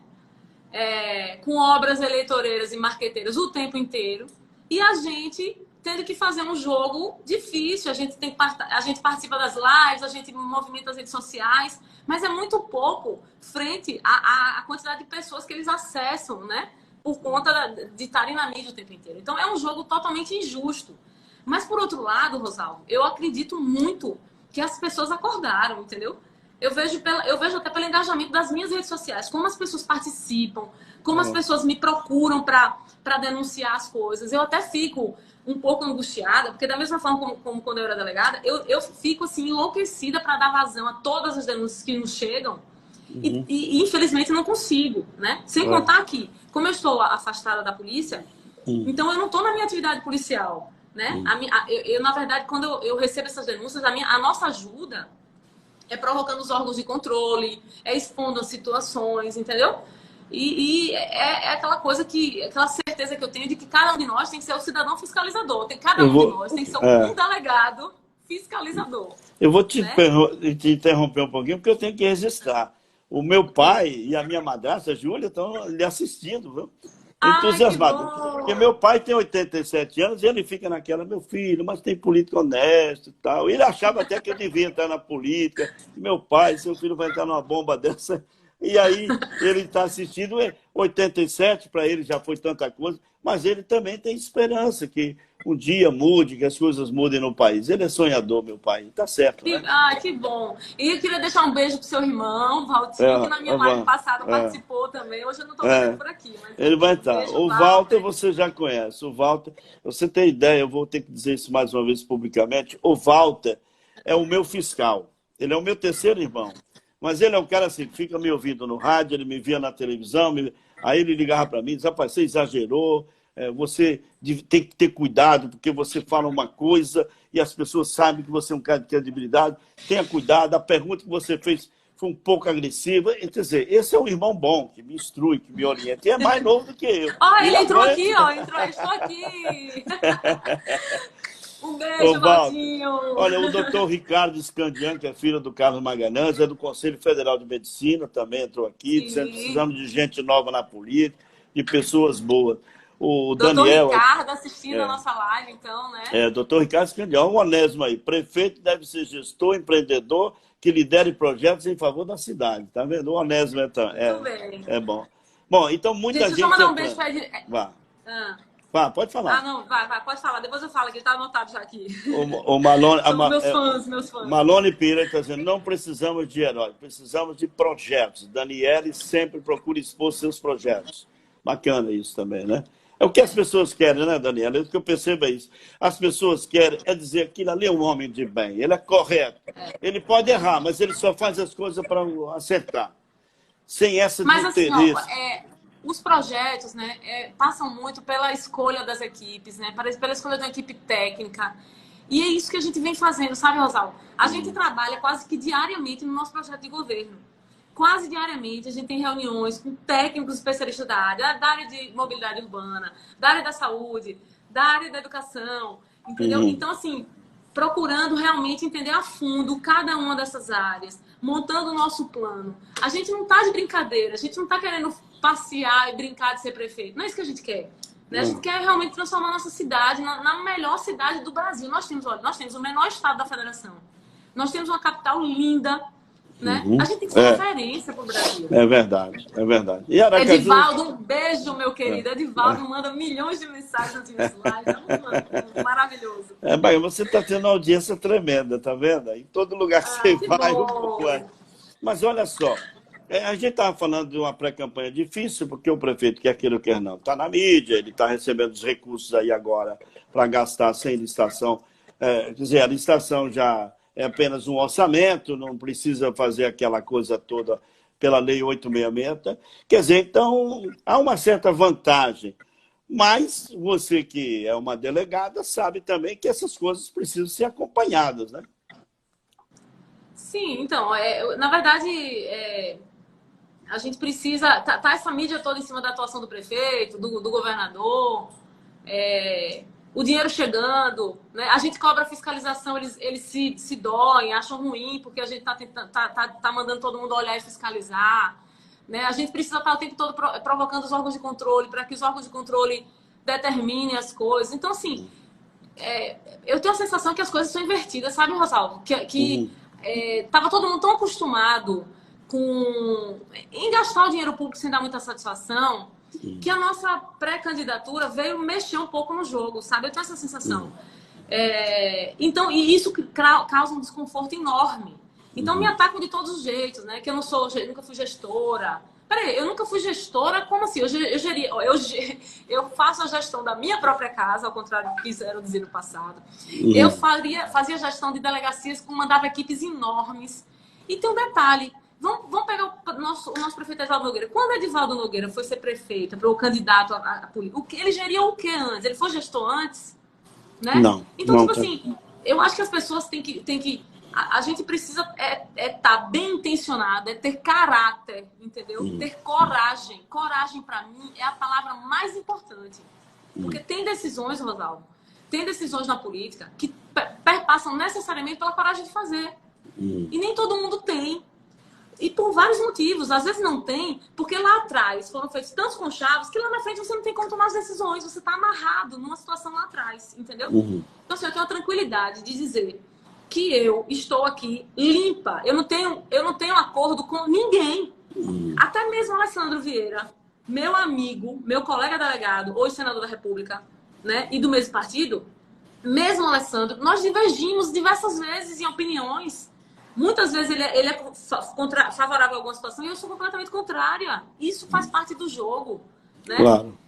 Com obras eleitoreiras e marqueteiras o tempo inteiro, e a gente tendo que fazer um jogo difícil. A gente participa das lives, a gente movimenta as redes sociais, mas é muito pouco frente à quantidade de pessoas que eles acessam, né? Por conta de estarem na mídia o tempo inteiro. Então é um jogo totalmente injusto. Mas, por outro lado, Rosalvo, eu acredito muito que as pessoas acordaram, entendeu? Eu vejo até pelo engajamento das minhas redes sociais, como as pessoas participam, como as pessoas me procuram para denunciar as coisas. Eu até fico um pouco angustiada, porque da mesma forma como quando eu era delegada, eu fico assim enlouquecida para dar vazão a todas as denúncias que nos chegam e infelizmente não consigo, né? Sem contar que, como eu estou afastada da polícia, então eu não estou na minha atividade policial, né? Na verdade, quando eu recebo essas denúncias, a nossa ajuda é provocando os órgãos de controle, é expondo as situações, entendeu? E é aquela coisa aquela certeza que eu tenho de que cada um de nós tem que ser o cidadão fiscalizador. Cada um de nós tem que ser um delegado fiscalizador. Eu vou te né? interromper um pouquinho, porque eu tenho que registrar. O meu pai e a minha madrasta, a Júlia, estão lhe assistindo, viu? Entusiasmado. Porque meu pai tem 87 anos e ele fica naquela, meu filho, mas tem político honesto e tal. Ele achava até que eu devia entrar na política. Meu pai, seu filho vai entrar numa bomba dessa. E aí ele está assistindo, 87 para ele já foi tanta coisa, mas ele também tem esperança que um dia mude, que as coisas mudem no país. Ele é sonhador, meu pai, tá certo, né? Que bom. E eu queria deixar um beijo pro seu irmão, Valtinho, que na minha live passada participou também. Hoje eu não estou vendo por aqui. Mas ele vai estar. O Walter você já conhece. O Walter, você tem ideia, eu vou ter que dizer isso mais uma vez publicamente, o Walter é o meu fiscal. Ele é o meu terceiro irmão. Mas ele é um cara assim, que fica me ouvindo no rádio, ele me via na televisão, aí ele ligava para mim e dizia, rapaz, você exagerou, você tem que ter cuidado, porque você fala uma coisa e as pessoas sabem que você é um cara de credibilidade, tenha cuidado, a pergunta que você fez foi um pouco agressiva. Quer dizer, esse é um irmão bom, que me instrui, que me orienta, e é mais novo do que eu. Ele entrou aqui, estou aqui. Um beijo, Valtinho. Olha, o doutor Ricardo Scandian, que é filho do Carlos Magalhães, é do Conselho Federal de Medicina, também entrou aqui, dizendo que precisamos de gente nova na política, de pessoas boas. O doutor Daniel, Ricardo assistindo a nossa live, então, né? Doutor Ricardo Scandian, um onésimo aí. Prefeito deve ser gestor, empreendedor, que lidere projetos em favor da cidade. Tá vendo? O onésimo é bom. Bom, então muita gente... Deixa eu só mandar um beijo para ele. Vá. Pode falar. Não, vai, pode falar. Depois eu falo, que está anotado já aqui. O Malone, meus fãs. Malone Pira está dizendo, não precisamos de heróis, precisamos de projetos. Daniele sempre procura expor seus projetos. Bacana isso também, né? É o que as pessoas querem, né, Daniela? O que eu percebo é isso. As pessoas querem dizer que aquilo ali é um homem de bem, ele é correto. Ele pode errar, mas ele só faz as coisas para acertar. Sem essa de interesse. Assim, os projetos, né, passam muito pela escolha das equipes, né, pela escolha de uma equipe técnica. E é isso que a gente vem fazendo, sabe, Rosalvo? A gente trabalha quase que diariamente no nosso projeto de governo. Quase diariamente a gente tem reuniões com técnicos especialistas da área de mobilidade urbana, da área da saúde, da área da educação, entendeu? Então, assim, procurando realmente entender a fundo cada uma dessas áreas, montando o nosso plano. A gente não está de brincadeira, a gente não está querendo passear e brincar de ser prefeito. Não é isso que a gente quer. Né? A gente quer realmente transformar a nossa cidade na melhor cidade do Brasil. Nós temos o menor estado da federação. Nós temos uma capital linda, né? A gente tem que ser referência para o Brasil. É verdade, é verdade. E Aracaju... Edivaldo, um beijo, meu querido. Edivaldo manda milhões de mensagens nas minhas lives. É maravilhoso. Você está tendo uma audiência tremenda, tá vendo? Em todo lugar que você vai, um pouco. Mas olha só, a gente estava falando de uma pré-campanha difícil, porque o prefeito, quer queira ou quer não, está na mídia, ele está recebendo os recursos aí agora para gastar sem licitação. Quer dizer, a licitação já é apenas um orçamento, não precisa fazer aquela coisa toda pela Lei 866. Quer dizer, então, há uma certa vantagem. Mas você que é uma delegada sabe também que essas coisas precisam ser acompanhadas, né? Sim, então, na verdade, a gente precisa... Tá essa mídia toda em cima da atuação do prefeito, do governador, o dinheiro chegando, né? A gente cobra fiscalização, eles se doem, acham ruim, porque a gente tá mandando todo mundo olhar e fiscalizar. Né? A gente precisa estar o tempo todo provocando os órgãos de controle, para que os órgãos de controle determinem as coisas. Então, assim, eu tenho a sensação que as coisas são invertidas, sabe, Rosalvo? Que estava todo mundo tão acostumado em gastar o dinheiro público sem dar muita satisfação, que a nossa pré-candidatura veio mexer um pouco no jogo, sabe? Eu tenho essa sensação. Então, e isso causa um desconforto enorme. Então, me atacam de todos os jeitos, né? Que eu nunca fui gestora. Peraí, eu nunca fui gestora? Como assim? Eu faço a gestão da minha própria casa, ao contrário do que quiseram dizer no passado. Eu fazia gestão de delegacias, comandava equipes enormes. E tem um detalhe. Vamos pegar o nosso prefeito Edivaldo Nogueira. Quando Edivaldo Nogueira foi ser prefeito, para o candidato a político, ele geria o que antes? Ele foi gestor antes? Né? Não. Então, não, tipo assim, eu acho que as pessoas têm que a gente precisa estar bem intencionado, ter caráter, entendeu? Ter coragem. Coragem, para mim, é a palavra mais importante. Porque tem decisões, Rosalvo, tem decisões na política que perpassam necessariamente pela coragem de fazer. E nem todo mundo tem. E por vários motivos. Às vezes não tem, porque lá atrás foram feitos tantos conchavos que lá na frente você não tem como tomar as decisões. Você está amarrado numa situação lá atrás, entendeu? Então, assim, eu tenho a tranquilidade de dizer que eu estou aqui limpa. Eu não tenho acordo com ninguém. Até mesmo Alessandro Vieira, meu amigo, meu colega delegado, hoje senador da República, né, e do mesmo partido, mesmo Alessandro, nós divergimos diversas vezes em opiniões. Muitas vezes ele é favorável a alguma situação e eu sou completamente contrária. Isso faz parte do jogo, né? Claro.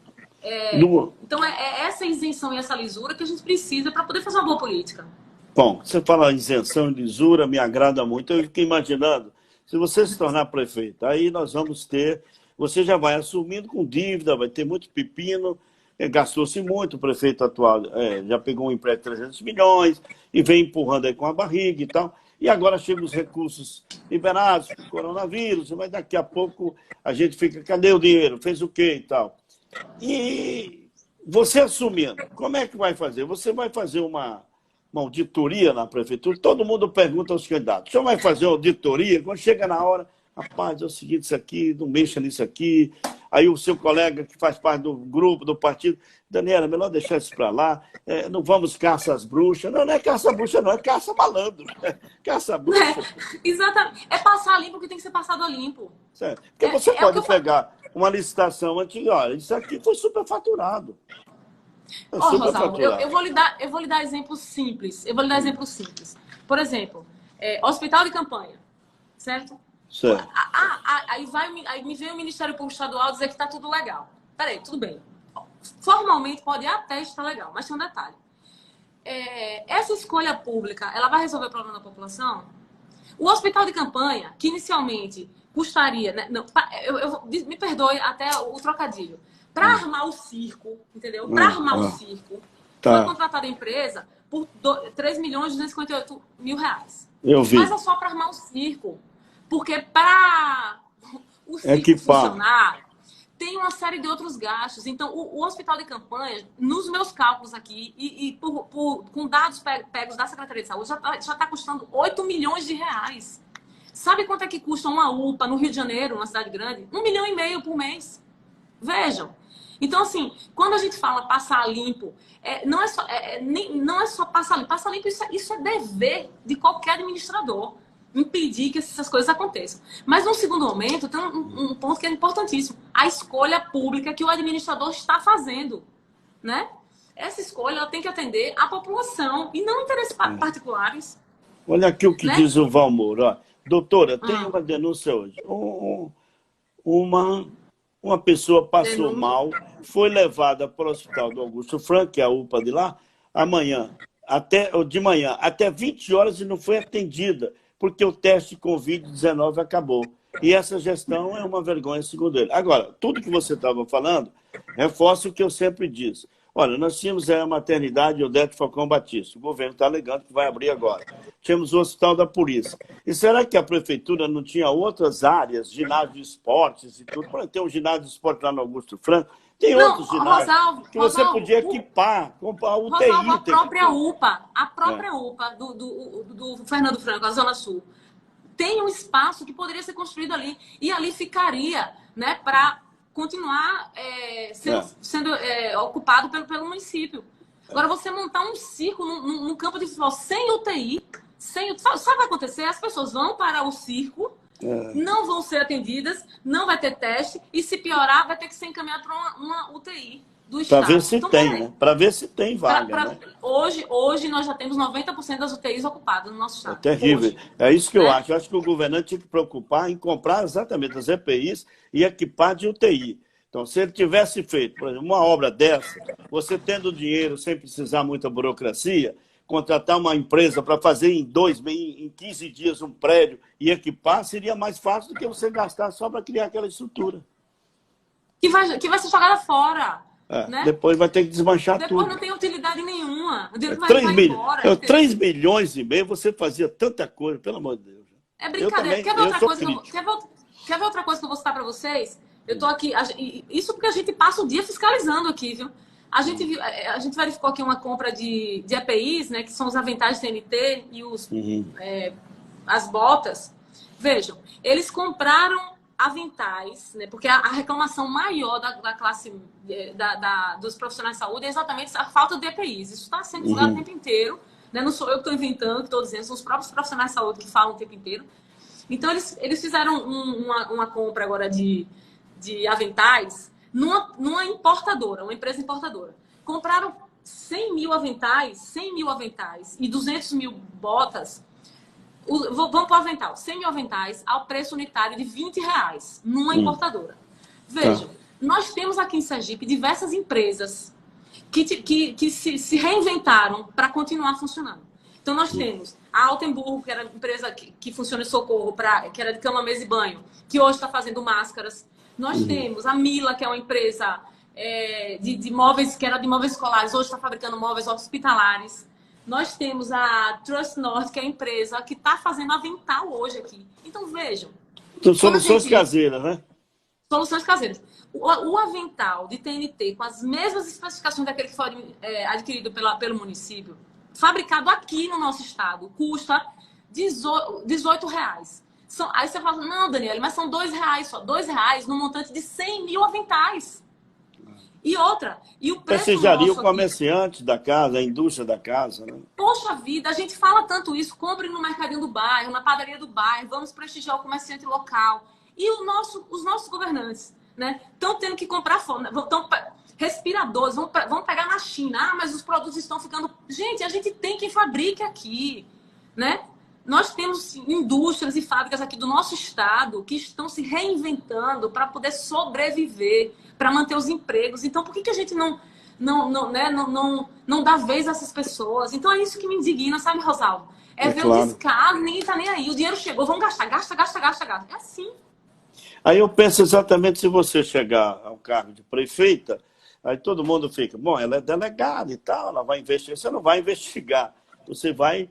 Então, é essa isenção e essa lisura que a gente precisa para poder fazer uma boa política. Bom, você fala isenção e lisura, me agrada muito. Eu fiquei imaginando, se você se tornar prefeito, aí nós vamos ter... Você já vai assumindo com dívida, vai ter muito pepino, gastou-se muito, o prefeito atual já pegou um empréstimo de 300 milhões e vem empurrando aí com a barriga e tal. E agora chegam os recursos liberados com o coronavírus, mas daqui a pouco a gente fica, cadê o dinheiro? Fez o quê e tal? E você assumindo, como é que vai fazer? Você vai fazer uma auditoria na prefeitura? Todo mundo pergunta aos candidatos, o senhor vai fazer uma auditoria? Quando chega na hora, rapaz, é o seguinte, isso aqui, não mexa nisso aqui. Aí o seu colega que faz parte do grupo, do partido, Daniela, melhor deixar isso para lá, não vamos caça às bruxas. Não, não é caça bruxa, não, é caça malandro. Caça bruxa. Exatamente. É passar limpo o que tem que ser passado a limpo. Certo. Porque você pode pegar uma licitação antiga, olha, isso aqui foi superfaturado. Rosalvo, eu vou lhe dar exemplos simples. Por exemplo, hospital de campanha, certo? Certo. Aí me vem o Ministério Público Estadual dizer que está tudo legal. Peraí, tudo bem. Formalmente pode até estar legal, mas tem um detalhe. Essa escolha pública, ela vai resolver o problema da população? O hospital de campanha, que inicialmente custaria... Né, não, me perdoe até o trocadilho. Para armar o circo, entendeu? Para armar o circo, foi contratada a empresa por R$3.258.000. Eu vi. Mas é só para armar o circo. Porque para o circo funcionar, tem uma série de outros gastos. Então, o hospital de campanha, nos meus cálculos aqui, com dados pegos da Secretaria de Saúde, já está custando R$8 milhões. Sabe quanto é que custa uma UPA no Rio de Janeiro, uma cidade grande? R$1,5 milhão por mês. Vejam. Então, assim, quando a gente fala passar limpo, não é só passar limpo. Passar limpo, isso é dever de qualquer administrador. Impedir que essas coisas aconteçam. Mas, num segundo momento, tem um ponto que é importantíssimo. A escolha pública que o administrador está fazendo, né? Essa escolha ela tem que atender a população e não interesses particulares. Olha aqui o que diz o Valmor. Ó. Doutora, tem uma denúncia hoje. Uma pessoa passou mal, foi levada para o hospital do Augusto Franco, que é a UPA de lá, de manhã, até 20 horas e não foi atendida, porque o teste Covid-19 acabou. E essa gestão é uma vergonha, segundo ele. Agora, tudo que você estava falando, reforça o que eu sempre disse. Olha, nós tínhamos a maternidade Odete Falcão Batista. O governo está alegando que vai abrir agora. Tínhamos o Hospital da Polícia. E será que a prefeitura não tinha outras áreas, ginásio de esportes e tudo? Para ter um ginásio de esporte lá no Augusto Franco, tem outros ginásios que você podia equipar, comprar UTI. Rosalvo, a própria UPA do Fernando Franco, a Zona Sul, tem um espaço que poderia ser construído ali. E ali ficaria, né, para continuar sendo ocupado pelo município. Agora, você montar um circo num campo de futebol sem UTI, sabe o que vai acontecer? As pessoas vão para o circo, não vão ser atendidas, não vai ter teste, e se piorar, vai ter que ser encaminhado para uma UTI. do Para ver Estado. se Então, tem, né? Para ver se tem vaga, né? Hoje nós já temos 90% das UTIs ocupadas no nosso É Estado. terrível. Hoje, É isso que eu né? acho. Eu acho que o governante tinha que preocupar em comprar exatamente as EPIs e equipar de UTI. Então, se ele tivesse feito, por exemplo, uma obra dessa, você tendo dinheiro sem precisar muita burocracia, contratar uma empresa para fazer em 15 dias um prédio e equipar, seria mais fácil do que você gastar só para criar aquela estrutura. Que vai ser jogada fora, né? Depois vai ter que desmanchar Depois tudo. não tem utilidade nenhuma. O dinheiro vai 3 embora. milhões e meio, você fazia tanta coisa, pelo amor de Deus. É brincadeira. Eu Quer ver eu outra sou coisa crítico. quer ver outra coisa que eu vou citar para vocês? Eu tô aqui. Isso porque a gente passa o dia fiscalizando aqui, viu? A gente verificou aqui uma compra de EPIs, né? Que são os aventais TNT e as botas. Vejam, eles compraram aventais, né? Porque a reclamação maior da classe dos profissionais de saúde é exatamente a falta de EPIs. Isso está sendo divulgado o tempo inteiro, né? Não sou eu que estou inventando, que estou dizendo, são os próprios profissionais de saúde que falam o tempo inteiro. Então, eles fizeram uma compra agora de aventais numa importadora, uma empresa importadora. Compraram 100 mil aventais e 200 mil botas. Vamos para o avental. 100 mil aventais ao preço unitário de R$20 numa importadora. Vejam, nós temos aqui em Sergipe diversas empresas que se reinventaram para continuar funcionando. Então, nós temos a Altenburgo, que era uma empresa que funciona em socorro, que era de cama, mesa e banho, que hoje está fazendo máscaras. Nós temos a Mila, que é uma empresa de móveis, que era de móveis escolares, hoje está fabricando móveis hospitalares. Nós temos a Trust North, que é a empresa que está fazendo avental hoje aqui. Então, vejam. Então, soluções caseiras, né? Soluções caseiras. O avental de TNT, com as mesmas especificações daquele que foi adquirido pelo município, fabricado aqui no nosso estado, custa R$18. Aí você fala, não, Daniela, mas são R$2 só. R$2 no montante de 100 mil aventais. E outra, e o preço Prestigiaria o nosso comerciante da casa, a indústria da casa, né? Poxa vida, a gente fala tanto isso, compre no mercadinho do bairro, na padaria do bairro, vamos prestigiar o comerciante local. E os nossos governantes, né? Estão tendo que comprar fora, respiradores, vão pegar na China. Ah, mas os produtos estão ficando... Gente, a gente tem quem fabrique aqui, né? Nós temos indústrias e fábricas aqui do nosso estado que estão se reinventando para poder sobreviver, para manter os empregos. Então, por que a gente não dá vez a essas pessoas? Então, é isso que me indigna, sabe, Rosalvo? Ver o descaso, ninguém tá nem aí. O dinheiro chegou, vamos gastar, gasta. É assim. Aí eu penso exatamente, se você chegar ao cargo de prefeita, aí todo mundo fica, bom, ela é delegada e tal, ela vai investigar. Você não vai investigar, você vai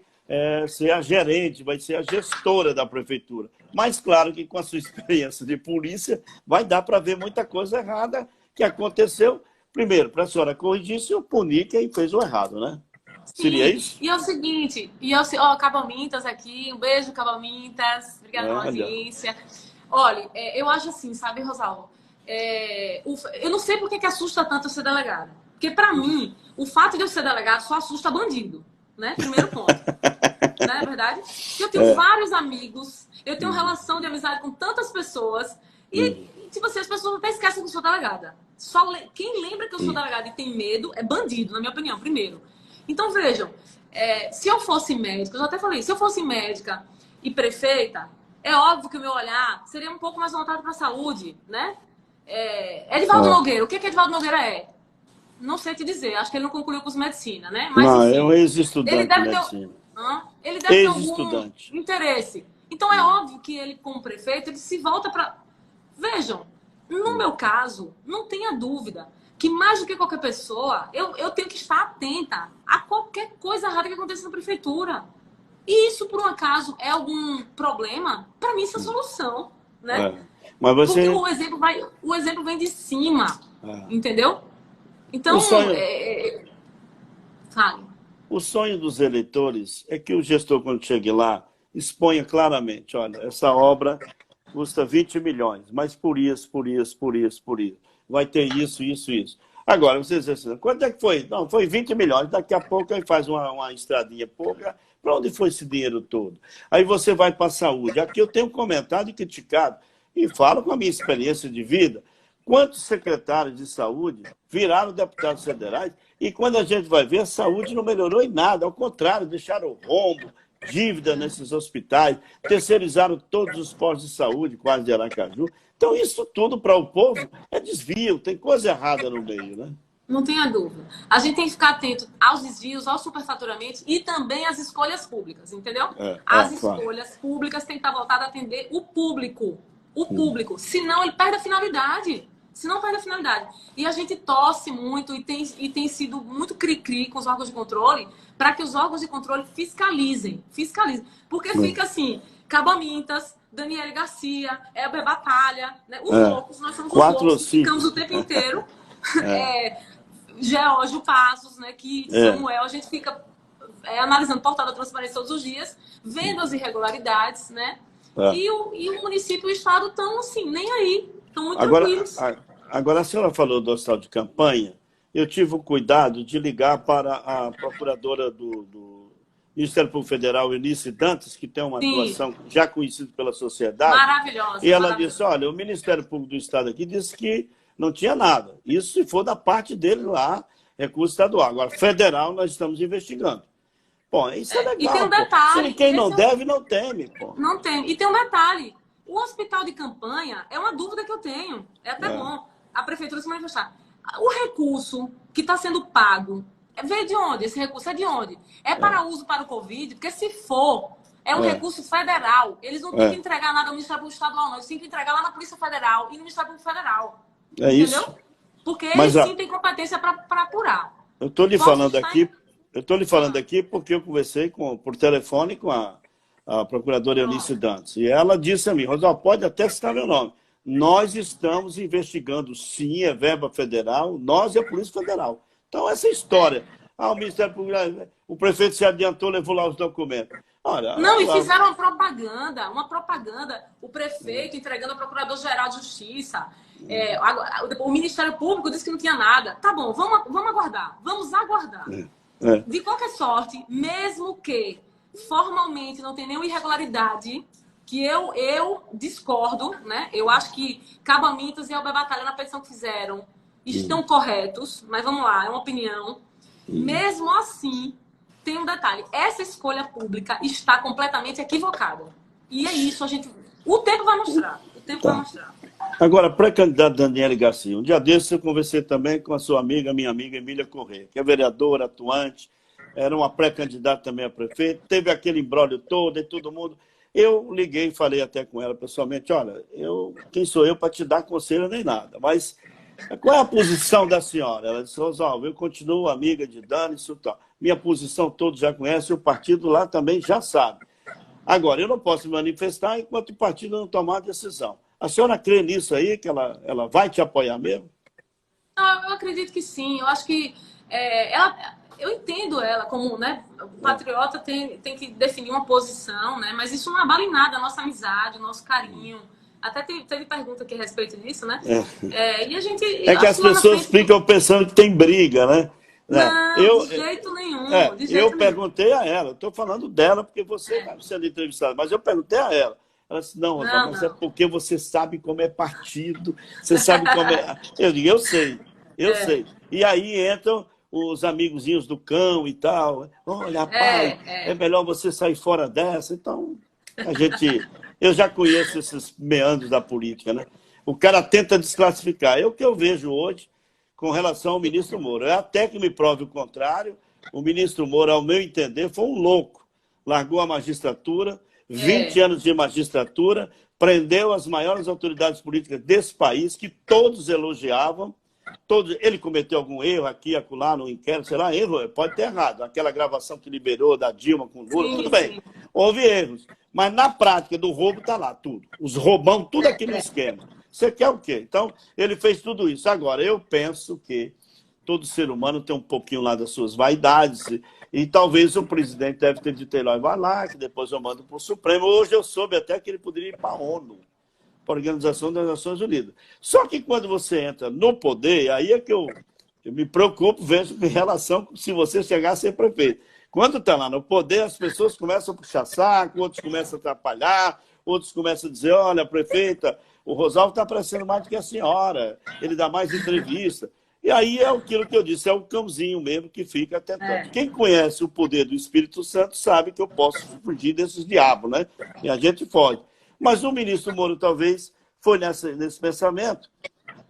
ser a gerente, vai ser a gestora da prefeitura. Mas claro que com a sua experiência de polícia, vai dar para ver muita coisa errada que aconteceu. Primeiro, para a senhora corrigir e punir quem fez o errado, né? Sim. Seria isso? E é o seguinte, Cabalmintas aqui, um beijo, Cabalmintas, obrigada pela audiência. Olha, eu acho assim, sabe, Rosalvo? Eu não sei por que assusta tanto eu ser delegado. Porque, para mim, o fato de eu ser delegado só assusta bandido, né? Primeiro ponto. Não é verdade? Eu tenho vários amigos, eu tenho relação de amizade com tantas pessoas, e tipo assim, as pessoas até esquecem que eu sou delegada. Quem lembra que eu sou delegada e tem medo é bandido, na minha opinião, primeiro. Então, vejam, se eu fosse médica, eu já até falei, se eu fosse médica e prefeita, é óbvio que o meu olhar seria um pouco mais voltado para a saúde, né? Edivaldo Nogueira, o que Edivaldo Nogueira é? Não sei te dizer, acho que ele não concluiu curso de medicina, né? Mas, não, enfim, é um ex-estudante de medicina. Ele deve ter algum interesse. Então, é óbvio que ele, como prefeito, ele se volta para... Vejam, no meu caso, não tenha dúvida que mais do que qualquer pessoa, eu tenho que estar atenta a qualquer coisa errada que aconteça na prefeitura. E isso, por um acaso, é algum problema? Para mim, isso é solução, né? Mas você... Porque o exemplo vem de cima, entendeu? Então, fale. O sonho dos eleitores é que o gestor, quando chegue lá, exponha claramente, olha, essa obra custa 20 milhões, mas por isso. Vai ter isso. Agora, vocês dizem, quanto é que foi? Não, foi 20 milhões, daqui a pouco aí faz uma estradinha pouca. Para onde foi esse dinheiro todo? Aí você vai para a saúde. Aqui eu tenho comentado e criticado, e falo com a minha experiência de vida, Quantos secretários de saúde viraram deputados federais e quando a gente vai ver, a saúde não melhorou em nada, ao contrário, deixaram rombo, dívida nesses hospitais, terceirizaram todos os postos de saúde, quase de Aracaju. Então, isso tudo para o povo é desvio, tem coisa errada no meio, né? Não tenha dúvida. A gente tem que ficar atento aos desvios, aos superfaturamentos e também às escolhas públicas, entendeu? As escolhas públicas têm que estar voltadas a atender o público. O público. Senão ele perde a finalidade. Senão perde a finalidade. E a gente torce muito e tem sido muito cri-cri com os órgãos de controle para que os órgãos de controle fiscalizem. Porque fica assim, Cabamintas, Daniele Garcia, Elber Batalha, né? Os loucos, nós somos os loucos, ficamos o tempo inteiro. Geórgio Passos, né? Que Samuel, a gente fica analisando o portal da transparência todos os dias, vendo as irregularidades, né? E o município e o estado estão assim, nem aí, estão muito tranquilos. Agora, a senhora falou do hospital de campanha, eu tive o cuidado de ligar para a procuradora do Ministério Público Federal, Eunice Dantas, que tem uma atuação já conhecida pela sociedade. Maravilhosa. E ela disse, olha, o Ministério Público do Estado aqui disse que não tinha nada. Isso se for da parte dele lá, recurso estadual. Agora, federal, nós estamos investigando. Bom, isso é legal. E tem um detalhe. Quem não deve, não teme. Pô. Não tem. E tem um detalhe. O hospital de campanha é uma dúvida que eu tenho. É até bom a prefeitura se manifestar. O recurso que está sendo pago, veio de onde? Esse recurso é de onde? É para uso para o Covid? Porque se for, é um recurso federal. Eles não têm que entregar nada no Ministério Público Estadual, não. Eles têm que entregar lá na Polícia Federal e no Ministério Público Federal. É entendeu? Isso. Porque eles sim têm competência para apurar. Eu estou lhe falando aqui. Eu estou lhe falando aqui porque eu conversei por telefone com a procuradora Eunice Dantas. E ela disse a mim, Rosal, pode até citar meu nome. Nós estamos investigando, sim, é verba federal, nós e a Polícia Federal. Então, essa história. O Ministério Público, o prefeito se adiantou, levou lá os documentos. Olha, não, e fizeram uma propaganda. O prefeito entregando ao Procurador-Geral de Justiça. O Ministério Público disse que não tinha nada. Tá bom, vamos aguardar. Vamos aguardar. De qualquer sorte, mesmo que formalmente não tenha nenhuma irregularidade, que eu discordo, né? Eu acho que Cabamintas e Elber Batalha na petição que fizeram estão corretos, mas vamos lá, é uma opinião. Mesmo assim, tem um detalhe. Essa escolha pública está completamente equivocada. E é isso, o tempo vai mostrar. Vai mostrar. Agora, pré-candidata Daniele Garcia, um dia desses eu conversei também com a sua amiga, minha amiga Emília Corrêa, que é vereadora, atuante, era uma pré-candidata também a prefeito, teve aquele imbróglio todo e todo mundo. Eu liguei e falei até com ela pessoalmente, olha, quem sou eu para te dar conselho nem nada, mas qual é a posição da senhora? Ela disse, Rosalvo, eu continuo amiga de Dani, isso tal. Minha posição todos já conhecem, o partido lá também já sabe. Agora, eu não posso me manifestar enquanto o partido não tomar a decisão. A senhora crê nisso aí, que ela vai te apoiar mesmo? Não, eu acredito que sim. Eu acho que eu entendo ela como, né, patriota tem que definir uma posição, né? Mas isso não abala em nada a nossa amizade, o nosso carinho. Até teve pergunta aqui a respeito disso, né? E a gente... que as pessoas ficam pensando que tem briga, né? Não, de jeito nenhum. Eu perguntei a ela, estou falando dela porque você está sendo entrevistada, mas eu perguntei a ela. Ela disse, não, Rosalvo, mas é porque você sabe como é partido, você sabe como é... Eu digo, eu sei. E aí entram os amigozinhos do cão e tal. Olha, pai, é melhor você sair fora dessa. Então, eu já conheço esses meandros da política, né? O cara tenta desclassificar. É o que eu vejo hoje com relação ao ministro Moura. Até que me prove o contrário, o ministro Moura, ao meu entender, foi um louco. Largou a magistratura, 20 anos de magistratura, prendeu as maiores autoridades políticas desse país, que todos elogiavam. Ele cometeu algum erro aqui, acolá, no inquérito, sei lá, erro, pode ter errado. Aquela gravação que liberou da Dilma com Lula, tudo bem. Houve erros. Mas na prática do roubo está lá tudo. Os roubão, tudo aqui no esquema. Você quer o quê? Então, ele fez tudo isso. Agora, eu penso que todo ser humano tem um pouquinho lá das suas vaidades e talvez o presidente deve ter dito, vai lá, que depois eu mando para o Supremo. Hoje eu soube até que ele poderia ir para a ONU, para a Organização das Nações Unidas. Só que quando você entra no poder, aí é que eu me preocupo, vejo em relação se você chegar a ser prefeito. Quando está lá no poder, as pessoas começam a puxar saco, outros começam a atrapalhar, outros começam a dizer, olha, prefeita, o Rosalvo está aparecendo mais do que a senhora, ele dá mais entrevista. E aí é aquilo que eu disse, é o cãozinho mesmo que fica tentando. Quem conhece o poder do Espírito Santo sabe que eu posso fugir desses diabos, né? E a gente foge. Mas o ministro Moro talvez foi nesse pensamento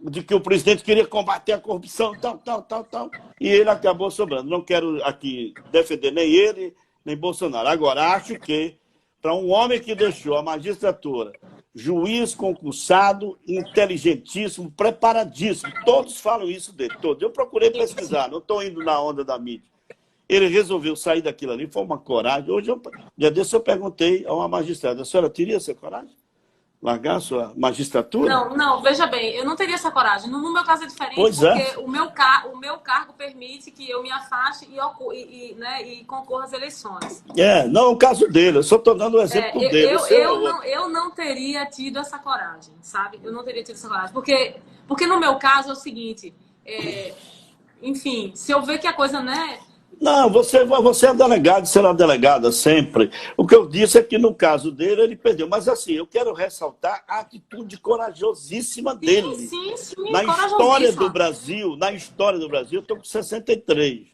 de que o presidente queria combater a corrupção, tal, e ele acabou sobrando. Não quero aqui defender nem ele, nem Bolsonaro. Agora, acho que para um homem que deixou a magistratura, juiz concursado, inteligentíssimo, preparadíssimo, todos falam isso dele, todos. Eu procurei pesquisar, não estou indo na onda da mídia. Ele resolveu sair daquilo ali, foi uma coragem. Hoje, dia desse, eu perguntei a uma magistrada, a senhora teria essa coragem? Largar a sua magistratura? Não, veja bem, eu não teria essa coragem. No meu caso é diferente, pois porque o meu cargo permite que eu me afaste e concorra às eleições. Não é o caso dele, eu só estou dando o exemplo dele. Eu não teria tido essa coragem, sabe? Eu não teria tido essa coragem. Porque no meu caso é o seguinte, enfim, se eu ver que a coisa, né... Não, você é delegado, será delegada sempre. O que eu disse é que no caso dele, ele perdeu. Mas assim, eu quero ressaltar a atitude corajosíssima dele. Sim, na história do Brasil, eu estou com 63.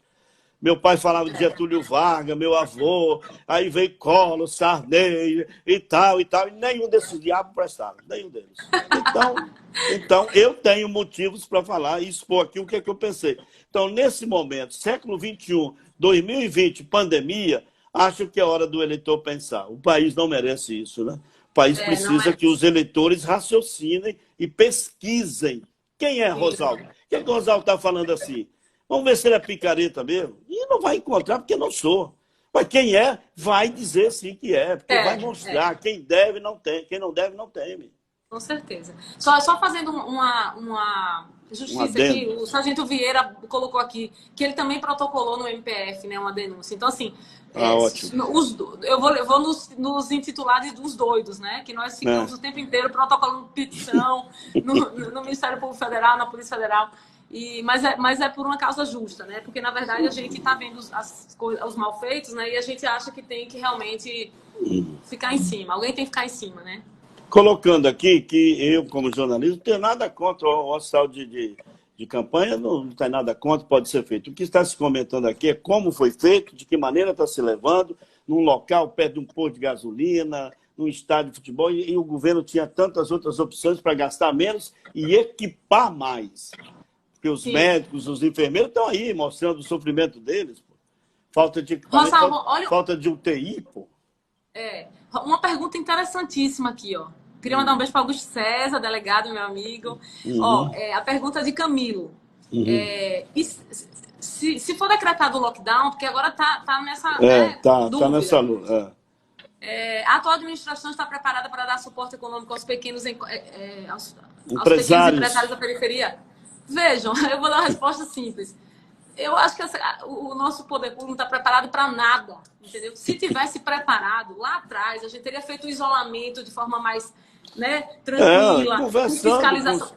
Meu pai falava de Getúlio Vargas, meu avô, aí veio Collor, Sarney e tal, e nenhum desses diabos prestaram, nenhum deles. Então eu tenho motivos para falar e expor aqui o que é que eu pensei. Então, nesse momento, século XXI, 2020, pandemia, acho que é hora do eleitor pensar. O país não merece isso, né? O país precisa que os eleitores raciocinem e pesquisem. Quem é Rosalvo? O que é que o Rosalvo está falando assim? Vamos ver se ele é picareta mesmo. E não vai encontrar, porque não sou. Mas quem é, vai dizer sim que é. Porque vai mostrar. Quem deve, não tem. Quem não deve, não teme. Com certeza. Só fazendo uma justiça aqui, o Sargento Vieira colocou aqui que ele também protocolou no MPF, né, uma denúncia. Então, assim, ótimo. Eu vou nos intitular dos doidos, né? Que nós ficamos o tempo inteiro protocolando petição no Ministério Público Federal, na Polícia Federal. Mas é por uma causa justa, né? Porque, na verdade, a gente está vendo os malfeitos, né? E a gente acha que tem que realmente ficar em cima. Alguém tem que ficar em cima, né? Colocando aqui que eu, como jornalista, não tenho nada contra o hospital de campanha, não tem nada contra, pode ser feito. O que está se comentando aqui é como foi feito, de que maneira está se levando, num local perto de um posto de gasolina, num estádio de futebol, e o governo tinha tantas outras opções para gastar menos e equipar mais. Porque os médicos, os enfermeiros estão aí mostrando o sofrimento deles. Pô. Falta de equipamento, falta de UTI, pô. Uma pergunta interessantíssima aqui, ó. Queria mandar um beijo para Augusto César, delegado, meu amigo. A pergunta de Camilo. Se for decretado o lockdown, porque agora tá nessa dúvida. Tá nessa luta. A atual administração está preparada para dar suporte econômico aos pequenos empresários da periferia? Vejam, eu vou dar uma resposta simples. Eu acho que o nosso poder público não está preparado para nada, entendeu? Se tivesse preparado lá atrás, a gente teria feito o isolamento de forma mais, né, tranquila, com fiscalização.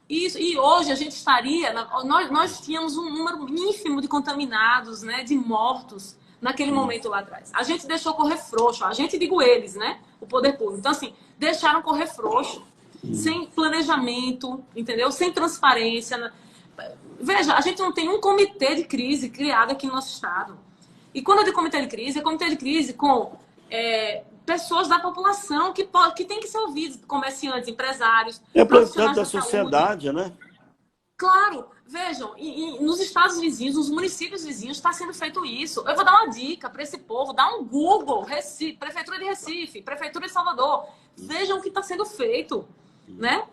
Isso, e hoje a gente estaria... Nós tínhamos um número ínfimo de contaminados, né, de mortos naquele momento lá atrás. A gente deixou correr frouxo. A gente, digo eles, né? O poder público. Então, assim, deixaram correr frouxo, sem planejamento, entendeu? Sem transparência. Veja, a gente não tem um comitê de crise criado aqui no nosso estado. E quando eu digo comitê de crise, é comitê de crise com pessoas da população que tem que ser ouvidos, comerciantes, empresários, representantes da sociedade, né? Claro, vejam, nos estados vizinhos, nos municípios vizinhos, está sendo feito isso. Eu vou dar uma dica para esse povo, dá um Google, Prefeitura de Recife, Prefeitura de Salvador, vejam o que está sendo feito, né?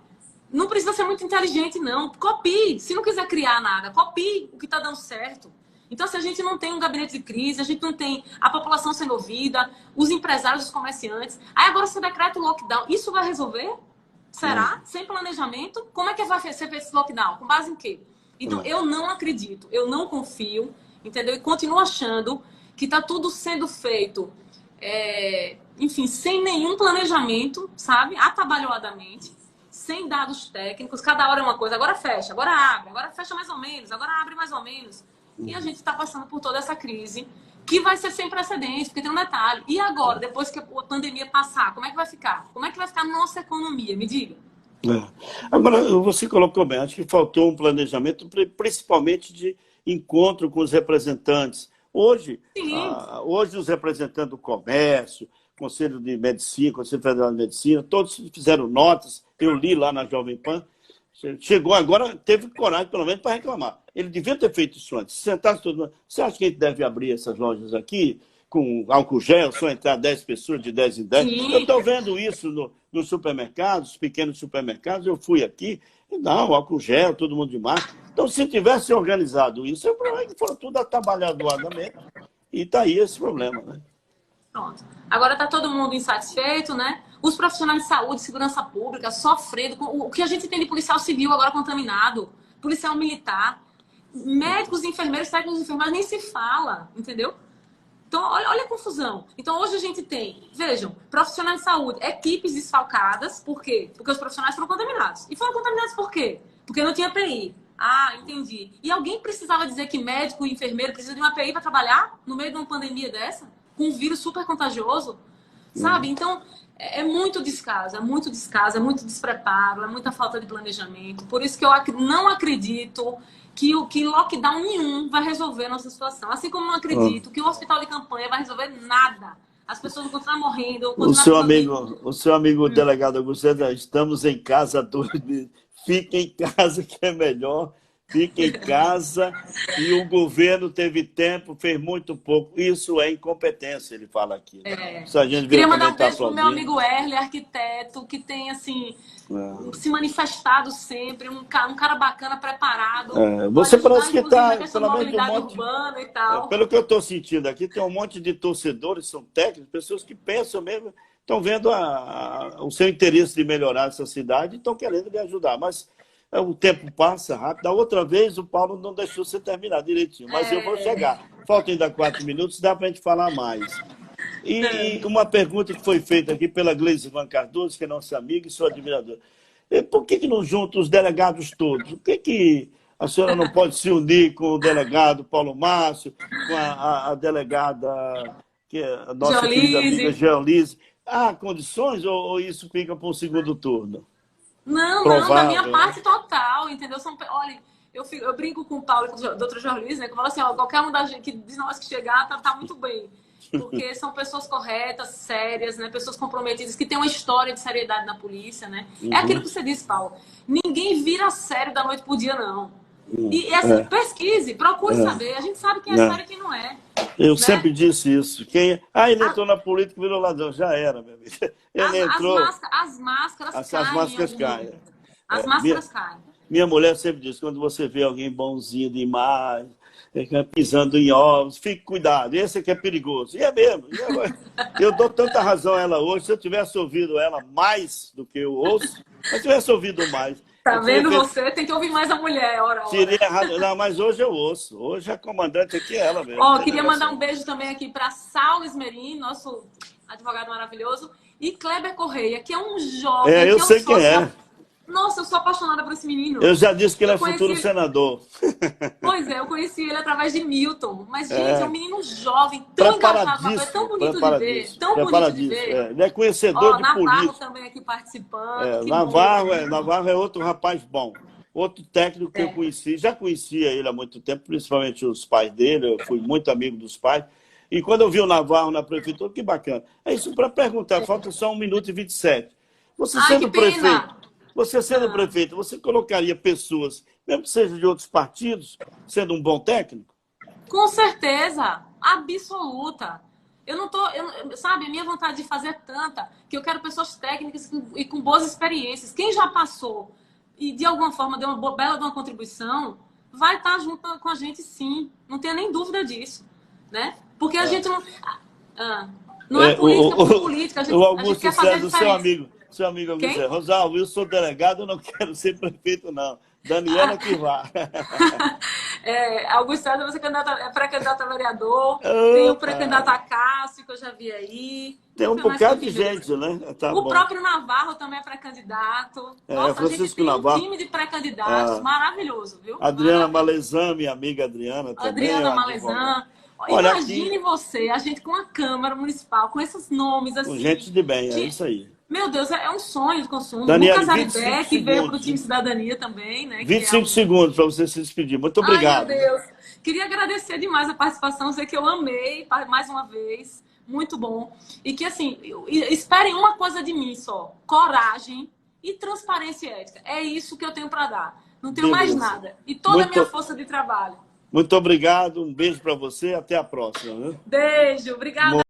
Não precisa ser muito inteligente, não. Copie. Se não quiser criar nada, copie o que está dando certo. Então, se a gente não tem um gabinete de crise, a gente não tem a população sendo ouvida, os empresários, os comerciantes, aí agora você decreta o lockdown, isso vai resolver? Será? Sem planejamento? Como é que vai ser feito esse lockdown? Com base em quê? Então, eu não acredito, eu não confio, entendeu? E continuo achando que está tudo sendo feito, enfim, sem nenhum planejamento, sabe? Atabalhoadamente, sem dados técnicos, cada hora é uma coisa. Agora fecha, agora fecha mais ou menos, agora abre mais ou menos. E a gente está passando por toda essa crise, que vai ser sem precedentes, porque tem um detalhe. E agora, depois que a pandemia passar, como é que vai ficar? Como é que vai ficar a nossa economia? Me diga. Agora, você colocou bem, acho que faltou um planejamento, principalmente de encontro com os representantes. Hoje, Sim, hoje os representantes do comércio, Conselho de Medicina, Conselho Federal de Medicina, todos fizeram notas, eu li lá na Jovem Pan, chegou agora, teve coragem, pelo menos, para reclamar. Ele devia ter feito isso antes. Se sentasse todo mundo. Você acha que a gente deve abrir essas lojas aqui com álcool gel, só entrar 10 pessoas de 10 em 10? Eu sim. estou vendo isso nos supermercados, pequenos supermercados. Eu fui aqui, e não, álcool gel, todo mundo de máscara. Então, se tivesse organizado isso, o problema é que foram tudo atabalhoadamente. E está aí esse problema, né? Pronto. Agora está todo mundo insatisfeito, né? Os profissionais de saúde, segurança pública, sofrendo com o que a gente tem de policial civil agora contaminado, policial militar, médicos, enfermeiros, técnicos de enfermagem, nem se fala, entendeu? Então, olha a confusão. Então, hoje a gente tem, vejam, profissionais de saúde, equipes desfalcadas, por quê? Porque os profissionais foram contaminados. E foram contaminados por quê? Porque não tinha API. Ah, entendi. E alguém precisava dizer que médico e enfermeiro precisa de uma API para trabalhar no meio de uma pandemia dessa? Com um vírus super contagioso? Sabe? Então, é muito descaso, é muito descaso, é muito despreparo, é muita falta de planejamento. Por isso que eu não acredito que lockdown nenhum vai resolver a nossa situação. Assim como não acredito que o hospital de campanha vai resolver nada. As pessoas vão continuar morrendo. O seu amigo o delegado Augusto, estamos em casa há 2 meses. Fique em casa que é melhor. Fique em casa. E o governo teve tempo, fez muito pouco. Isso é incompetência, ele fala aqui. Né? Se a gente Queria mandar um tá beijo pro meu amigo Erle, arquiteto, que tem, assim, se manifestado sempre. Um cara bacana, preparado. Você parece que está, pelo menos um monte, urbana e tal. Pelo que eu estou sentindo aqui, tem um monte de torcedores, são técnicos, pessoas que pensam mesmo, estão vendo o seu interesse de melhorar essa cidade e estão querendo lhe ajudar. Mas o tempo passa rápido. Da outra vez, o Paulo não deixou você terminar direitinho, mas eu vou chegar. Faltam ainda 4 minutos, dá para a gente falar mais. E uma pergunta que foi feita aqui pela Gleisi Van Cardoso, que é nossa amiga e sua admiradora. Por que não junta os delegados todos? Por que a senhora não pode se unir com o delegado Paulo Márcio, com a delegada, que é a nossa querida amiga Geolise? Há condições ou isso fica para um segundo turno? Não, da minha parte total, entendeu? Olha, eu brinco com o Paulo e com o doutor Jorlis, né? Que eu falo assim, ó, qualquer um de nós que chegar tá muito bem. Porque são pessoas corretas, sérias, né? Pessoas comprometidas, que têm uma história de seriedade na polícia, né? É aquilo que você disse, Paulo. Ninguém vira sério da noite pro dia, não. E assim, pesquise, procure saber. A gente sabe quem é sério e quem não é. Eu sempre disse isso. Ele entrou na política e virou ladrão. Já era, meu amigo. As máscaras caem. As máscaras caem. Minha mulher sempre diz, quando você vê alguém bonzinho demais, pisando em ovos, fique cuidado. Esse aqui é perigoso. E é mesmo. Eu dou tanta razão a ela hoje. Se eu tivesse ouvido ela mais do que eu ouço, se eu tivesse ouvido mais... Tá vendo você? Tem que ouvir mais a mulher, ora. Não, mas hoje eu ouço. Hoje a comandante aqui é ela mesmo. Queria mandar um beijo também aqui para Saulo Esmerim, nosso advogado maravilhoso, e Kleber Correia, que é um jovem... eu sei quem é. Nossa, eu sou apaixonada por esse menino. Eu já disse que ele é futuro senador. Pois é, eu conheci ele através de Milton. Mas, gente, é um menino jovem, tão engajado, é tão bonito de ver. Tão bonito de ver. Ele é conhecedor de política. Navarro também aqui participando. Navarro é outro rapaz bom. Outro técnico que eu conheci. Já conhecia ele há muito tempo, principalmente os pais dele. Eu fui muito amigo dos pais. E quando eu vi o Navarro na prefeitura, que bacana. É isso para perguntar. Falta só 1 minuto e 27. Você sendo prefeito... Você sendo prefeito, você colocaria pessoas, mesmo que seja de outros partidos, sendo um bom técnico? Com certeza, absoluta. Eu não tô, sabe, a minha vontade de fazer é tanta que eu quero pessoas técnicas e com boas experiências. Quem já passou e de alguma forma deu uma bela de uma contribuição, vai estar junto com a gente, sim. Não tenha nem dúvida disso, né? Porque a gente não, não é política por política. O Augusto César, seu amigo Augusto, Rosalvo, eu sou delegado, eu não quero ser prefeito, não. Daniela que vá. Augusto César, você é pré-candidato a vereador. Tem o pré-candidato a Cássio, que eu já vi aí. Tem um bocado de gente, né? O próprio Navarro também é pré-candidato. Nossa, a gente tem um time de pré-candidatos maravilhoso, viu? Adriana Malezan, minha amiga Adriana também. Adriana Malezan. Olha, Imagine você, a gente com a Câmara Municipal, com esses nomes com assim. gente de bem, é isso aí. Meu Deus, é um sonho de consumo. Daniela, Lucas 25 Aribeck veio para o segundos. time Cidadania também, né? 25 segundos para você se despedir. Muito obrigado. Ai, meu Deus. Queria agradecer demais a participação, sei que eu amei, mais uma vez. Muito bom. E que, assim, esperem uma coisa de mim só: coragem e transparência ética. É isso que eu tenho para dar. Não tenho mais nada. E toda a minha força de trabalho. Muito obrigado. Um beijo para você. Até a próxima. Né? Beijo. Obrigada.